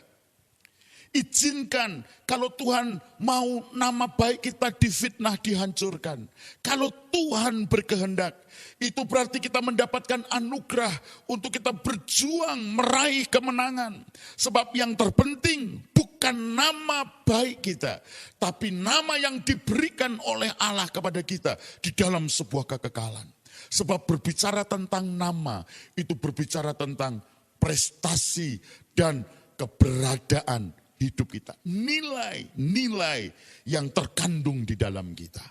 Izinkan kalau Tuhan mau nama baik kita difitnah, dihancurkan. Kalau Tuhan berkehendak, itu berarti kita mendapatkan anugerah untuk kita berjuang meraih kemenangan. Sebab yang terpenting bukan nama baik kita, tapi nama yang diberikan oleh Allah kepada kita di dalam sebuah kekekalan. Sebab berbicara tentang nama, itu berbicara tentang prestasi dan keberadaan hidup kita. Nilai-nilai yang terkandung di dalam kita.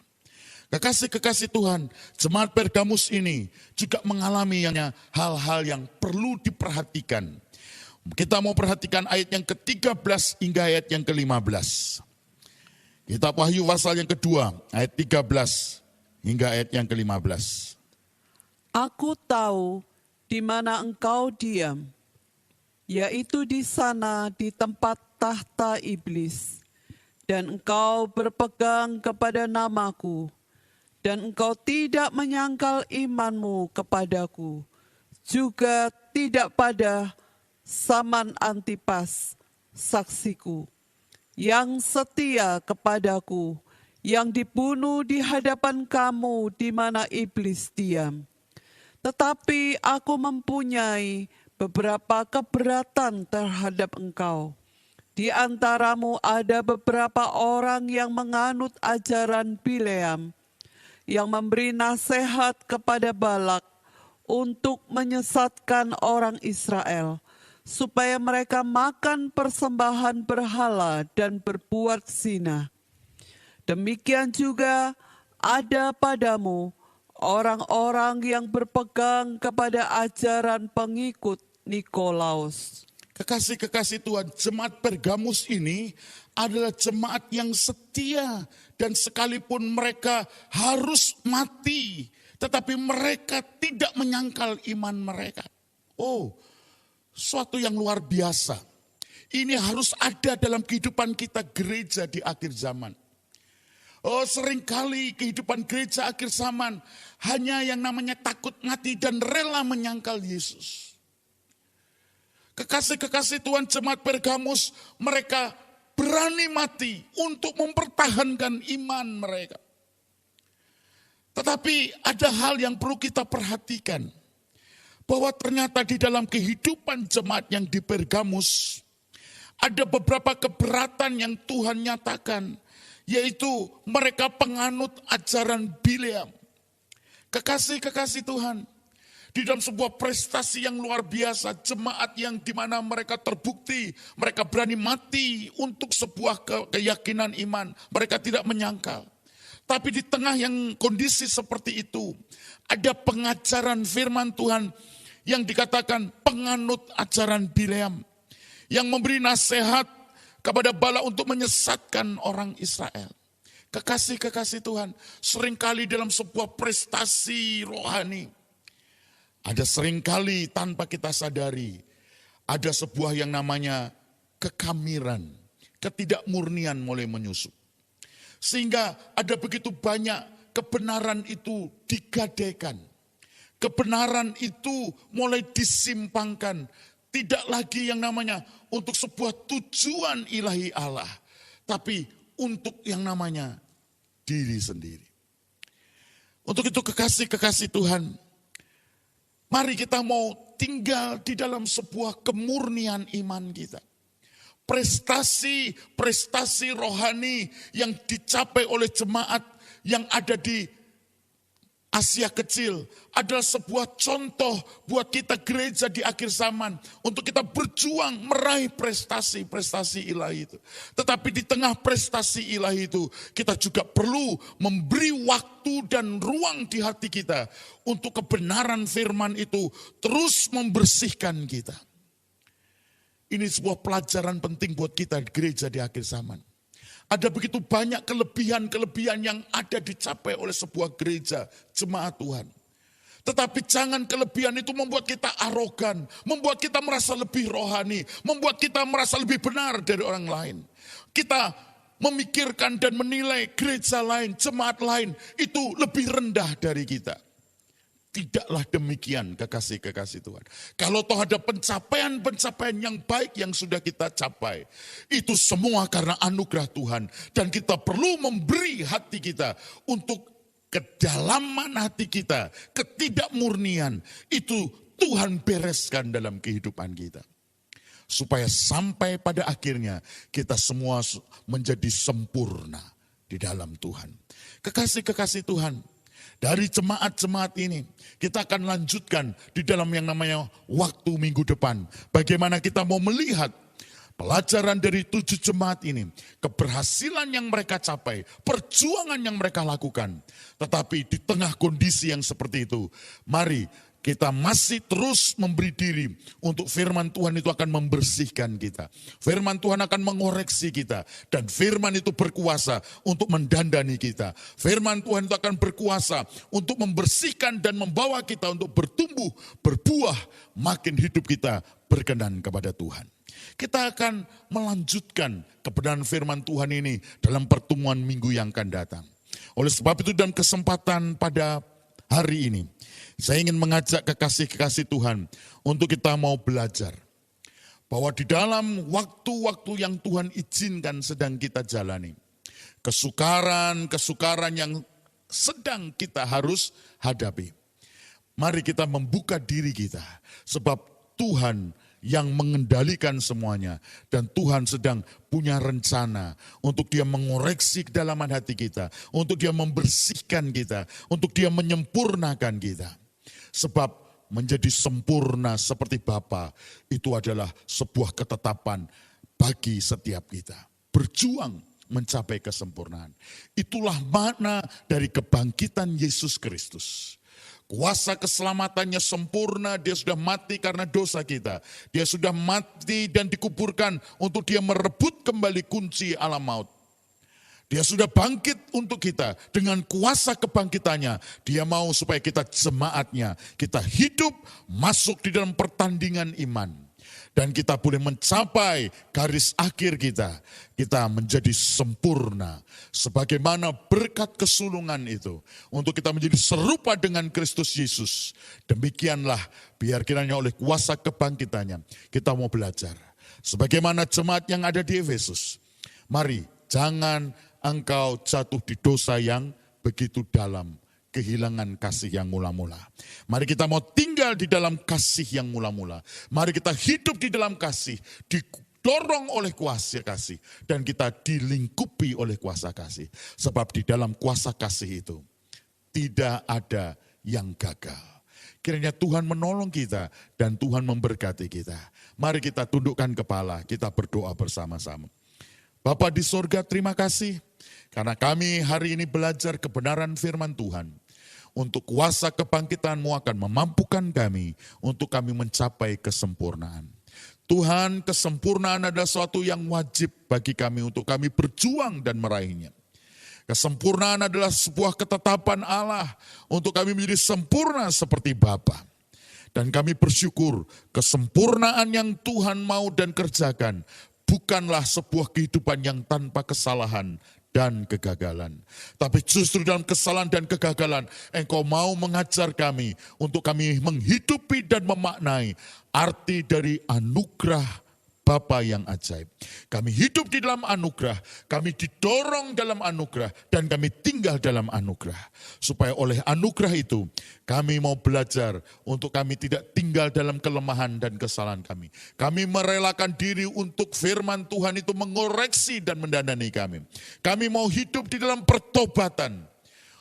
Kekasih-kekasih Tuhan, jemaat Pergamus ini juga mengalami hal-hal yang perlu diperhatikan. Kita mau perhatikan ayat yang ke-13 hingga ayat yang ke-15. Kitab Wahyu pasal yang kedua, ayat 13 hingga ayat yang ke-15. Aku tahu di mana engkau diam, yaitu di sana di tempat tahta iblis, dan engkau berpegang kepada namaku, dan engkau tidak menyangkal imanmu kepadaku, juga tidak pada Saman Antipas, saksiku, yang setia kepadaku, yang dibunuh di hadapan kamu di mana iblis diam. Tetapi aku mempunyai beberapa keberatan terhadap engkau. Di antaramu ada beberapa orang yang menganut ajaran Bileam, yang memberi nasihat kepada Balak untuk menyesatkan orang Israel, supaya mereka makan persembahan berhala dan berbuat zina. Demikian juga ada padamu orang-orang yang berpegang kepada ajaran pengikut Nikolaus. Kekasih-kekasih Tuhan, jemaat Pergamus ini adalah jemaat yang setia. Dan sekalipun mereka harus mati, tetapi mereka tidak menyangkal iman mereka. Oh, suatu yang luar biasa. Ini harus ada dalam kehidupan kita gereja di akhir zaman. Oh, seringkali kehidupan gereja akhir zaman hanya yang namanya takut mati dan rela menyangkal Yesus. Kekasih-kekasih Tuhan, jemaat Pergamus, mereka berani mati untuk mempertahankan iman mereka. Tetapi ada hal yang perlu kita perhatikan. bahwa ternyata di dalam kehidupan jemaat yang di Pergamus, ada beberapa keberatan yang Tuhan nyatakan, yaitu mereka penganut ajaran Bileam. Kekasih-kekasih Tuhan, di dalam sebuah prestasi yang luar biasa, jemaat yang dimana mereka terbukti, mereka berani mati untuk sebuah keyakinan iman, mereka tidak menyangkal. Tapi di tengah yang kondisi seperti itu, ada pengajaran firman Tuhan yang dikatakan penganut ajaran Bileam, yang memberi nasihat kepada Balak untuk menyesatkan orang Israel. Kekasih-kekasih Tuhan, seringkali dalam sebuah prestasi rohani, ada seringkali tanpa kita sadari, ada sebuah yang namanya kekamiran, ketidakmurnian mulai menyusup. Sehingga ada begitu banyak kebenaran itu digadaikan. Kebenaran itu mulai disimpangkan. Tidak lagi yang namanya untuk sebuah tujuan ilahi Allah, tapi untuk yang namanya diri sendiri. Untuk itu kekasih-kekasih Tuhan, mari kita mau tinggal di dalam sebuah kemurnian iman kita. Prestasi rohani yang dicapai oleh jemaat yang ada di Asia Kecil adalah sebuah contoh buat kita gereja di akhir zaman untuk kita berjuang meraih prestasi ilahi itu. Tetapi di tengah prestasi ilahi itu kita juga perlu memberi waktu dan ruang di hati kita untuk kebenaran firman itu terus membersihkan kita. Ini sebuah pelajaran penting buat kita gereja di akhir zaman. Ada begitu banyak kelebihan-kelebihan yang ada dicapai oleh sebuah gereja, jemaat Tuhan. Tetapi jangan kelebihan itu membuat kita arogan, membuat kita merasa lebih rohani, membuat kita merasa lebih benar dari orang lain. Kita memikirkan dan menilai gereja lain, jemaat lain itu lebih rendah dari kita. Tidaklah demikian kekasih-kekasih Tuhan. Kalau toh ada pencapaian-pencapaian yang baik yang sudah kita capai, itu semua karena anugerah Tuhan. Dan kita perlu memberi hati kita untuk kedalaman hati kita, ketidakmurnian, itu Tuhan bereskan dalam kehidupan kita. Supaya sampai pada akhirnya kita semua menjadi sempurna di dalam Tuhan. Kekasih-kekasih Tuhan, dari jemaat-jemaat ini, kita akan lanjutkan di dalam yang namanya waktu minggu depan. Bagaimana kita mau melihat pelajaran dari 7 jemaat ini, keberhasilan yang mereka capai, perjuangan yang mereka lakukan. Tetapi di tengah kondisi yang seperti itu, mari kita masih terus memberi diri untuk firman Tuhan itu akan membersihkan kita. Firman Tuhan akan mengoreksi kita. Dan firman itu berkuasa untuk mendandani kita. Firman Tuhan itu akan berkuasa untuk membersihkan dan membawa kita untuk bertumbuh, berbuah, makin hidup kita berkenan kepada Tuhan. Kita akan melanjutkan kebenaran firman Tuhan ini dalam pertemuan minggu yang akan datang. Oleh sebab itu dalam kesempatan pada hari ini, saya ingin mengajak kekasih-kekasih Tuhan untuk kita mau belajar. Bahwa di dalam waktu-waktu yang Tuhan izinkan sedang kita jalani. Kesukaran yang sedang kita harus hadapi. Mari kita membuka diri kita. Sebab Tuhan yang mengendalikan semuanya. Dan Tuhan sedang punya rencana untuk dia mengoreksi kedalaman hati kita. Untuk dia membersihkan kita. Untuk dia menyempurnakan kita. Sebab menjadi sempurna seperti Bapa itu adalah sebuah ketetapan bagi setiap kita. Berjuang mencapai kesempurnaan. Itulah makna dari kebangkitan Yesus Kristus. Kuasa keselamatannya sempurna, dia sudah mati karena dosa kita. Dia sudah mati dan dikuburkan untuk dia merebut kembali kunci alam maut. Dia sudah bangkit untuk kita dengan kuasa kebangkitannya. Dia mau supaya kita jemaatnya, kita hidup masuk di dalam pertandingan iman. Dan kita boleh mencapai garis akhir kita. Kita menjadi sempurna. Sebagaimana berkat kesulungan itu. Untuk kita menjadi serupa dengan Kristus Yesus. Demikianlah biar kiranya oleh kuasa kebangkitannya kita mau belajar. Sebagaimana jemaat yang ada di Efesus. Mari jangan engkau jatuh di dosa yang begitu dalam kehilangan kasih yang mula-mula. Mari kita mau tinggal di dalam kasih yang mula-mula. Mari kita hidup di dalam kasih, didorong oleh kuasa kasih, dan kita dilingkupi oleh kuasa kasih. Sebab di dalam kuasa kasih itu tidak ada yang gagal. Kiranya Tuhan menolong kita dan Tuhan memberkati kita. Mari kita tundukkan kepala, kita berdoa bersama-sama. Bapa di sorga, terima kasih karena kami hari ini belajar kebenaran firman Tuhan. Untuk kuasa kebangkitan-Mu akan memampukan kami untuk kami mencapai kesempurnaan. Tuhan, kesempurnaan adalah sesuatu yang wajib bagi kami untuk kami berjuang dan meraihnya. Kesempurnaan adalah sebuah ketetapan Allah untuk kami menjadi sempurna seperti Bapa. Dan kami bersyukur kesempurnaan yang Tuhan mau dan kerjakan bukanlah sebuah kehidupan yang tanpa kesalahan dan kegagalan. Tapi justru dalam kesalahan dan kegagalan, Engkau mau mengajar kami untuk kami menghidupi dan memaknai arti dari anugerah Bapa yang ajaib. Kami hidup di dalam anugerah, kami didorong dalam anugerah, dan kami tinggal dalam anugerah. Supaya oleh anugerah itu, kami mau belajar untuk kami tidak tinggal dalam kelemahan dan kesalahan kami. Kami merelakan diri untuk firman Tuhan itu mengoreksi dan mendandani kami. Kami mau hidup di dalam pertobatan.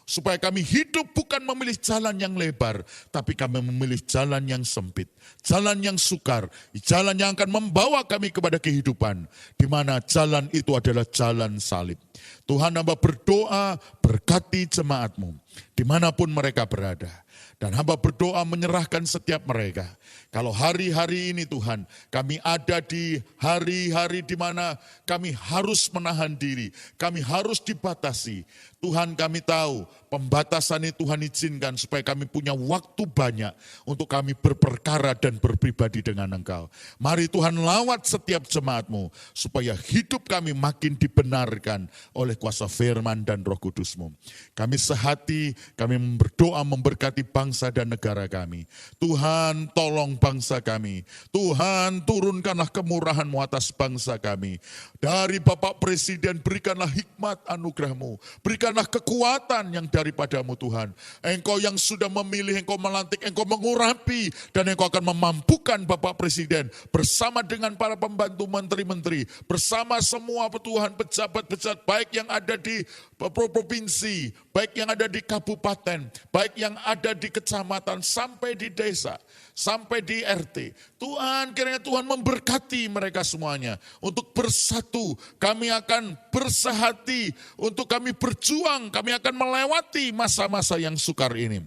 Supaya kami hidup bukan memilih jalan yang lebar, tapi kami memilih jalan yang sempit, jalan yang sukar, jalan yang akan membawa kami kepada kehidupan, di mana jalan itu adalah jalan salib. Tuhan, hamba berdoa, berkati jemaat-Mu, dimanapun mereka berada. Dan hamba berdoa menyerahkan setiap mereka. Kalau hari-hari ini Tuhan, kami ada di hari-hari di mana kami harus menahan diri, kami harus dibatasi. Tuhan, kami tahu pembatasan ini Tuhan izinkan supaya kami punya waktu banyak untuk kami berperkara dan berpribadi dengan Engkau. Mari Tuhan lawat setiap jemaat-Mu supaya hidup kami makin dibenarkan oleh kuasa firman dan Roh Kudus-Mu. Kami sehati, kami berdoa memberkati bangsa dan negara kami. Tuhan, tolong bangsa kami. Tuhan, turunkanlah kemurahan-Mu atas bangsa kami. Dari Bapak Presiden, berikanlah hikmat anugerah-Mu. Berikanlah kekuatan yang daripada-Mu Tuhan. Engkau yang sudah memilih, Engkau melantik, Engkau mengurapi, dan Engkau akan memampukan Bapak Presiden bersama dengan para pembantu menteri-menteri, bersama semua Tuhan pejabat-pejabat baik yang ada di provinsi, baik yang ada di kabupaten, baik yang ada di kecamatan, sampai di desa, sampai di RT. Tuhan, kiranya Tuhan memberkati mereka semuanya. Untuk bersatu, kami akan bersehati, untuk kami berjuang, kami akan melewati masa-masa yang sukar ini.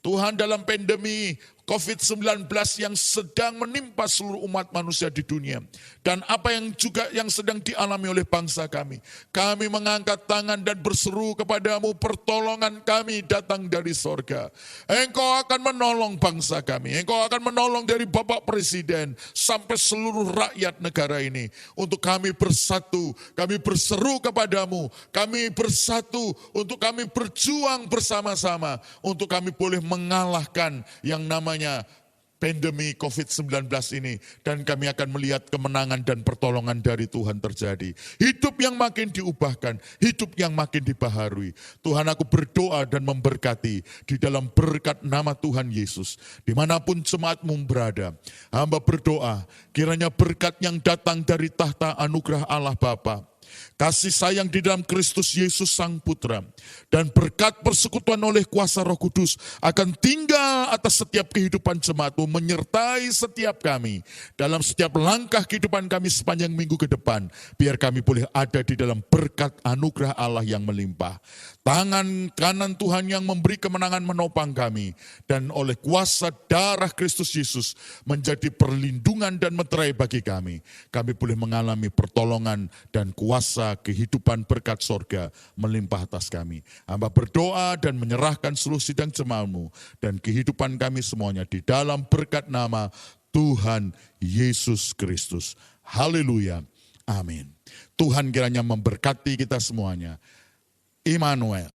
Tuhan, dalam pandemi COVID-19 yang sedang menimpa seluruh umat manusia di dunia, dan apa yang juga yang sedang dialami oleh bangsa kami, kami mengangkat tangan dan berseru kepadamu, pertolongan kami datang dari sorga. Engkau akan menolong bangsa kami, Engkau akan menolong dari Bapak Presiden sampai seluruh rakyat negara ini. Untuk kami bersatu, kami berseru kepadamu, kami bersatu untuk kami berjuang bersama-sama, untuk kami boleh mengalahkan yang namanya pandemi COVID-19 ini, dan kami akan melihat kemenangan dan pertolongan dari Tuhan terjadi. Hidup yang makin diubahkan, hidup yang makin dibaharui. Tuhan, aku berdoa dan memberkati di dalam berkat nama Tuhan Yesus. Dimanapun jemaat-Mu berada, hamba berdoa kiranya berkat yang datang dari tahta anugerah Allah Bapa, kasih sayang di dalam Kristus Yesus Sang Putra, dan berkat persekutuan oleh kuasa Roh Kudus akan tinggal atas setiap kehidupan jemaat-Mu, menyertai setiap kami dalam setiap langkah kehidupan kami sepanjang minggu ke depan. Biar kami boleh ada di dalam berkat anugerah Allah yang melimpah. Tangan kanan Tuhan yang memberi kemenangan menopang kami, dan oleh kuasa darah Kristus Yesus menjadi perlindungan dan meterai bagi kami. Kami boleh mengalami pertolongan dan kuasa kehidupan berkat sorga melimpah atas kami. Hamba berdoa dan menyerahkan seluruh sidang jemaat-Mu dan kehidupan kami semuanya di dalam berkat nama Tuhan Yesus Kristus. Haleluya. Amin. Tuhan kiranya memberkati kita semuanya. Immanuel.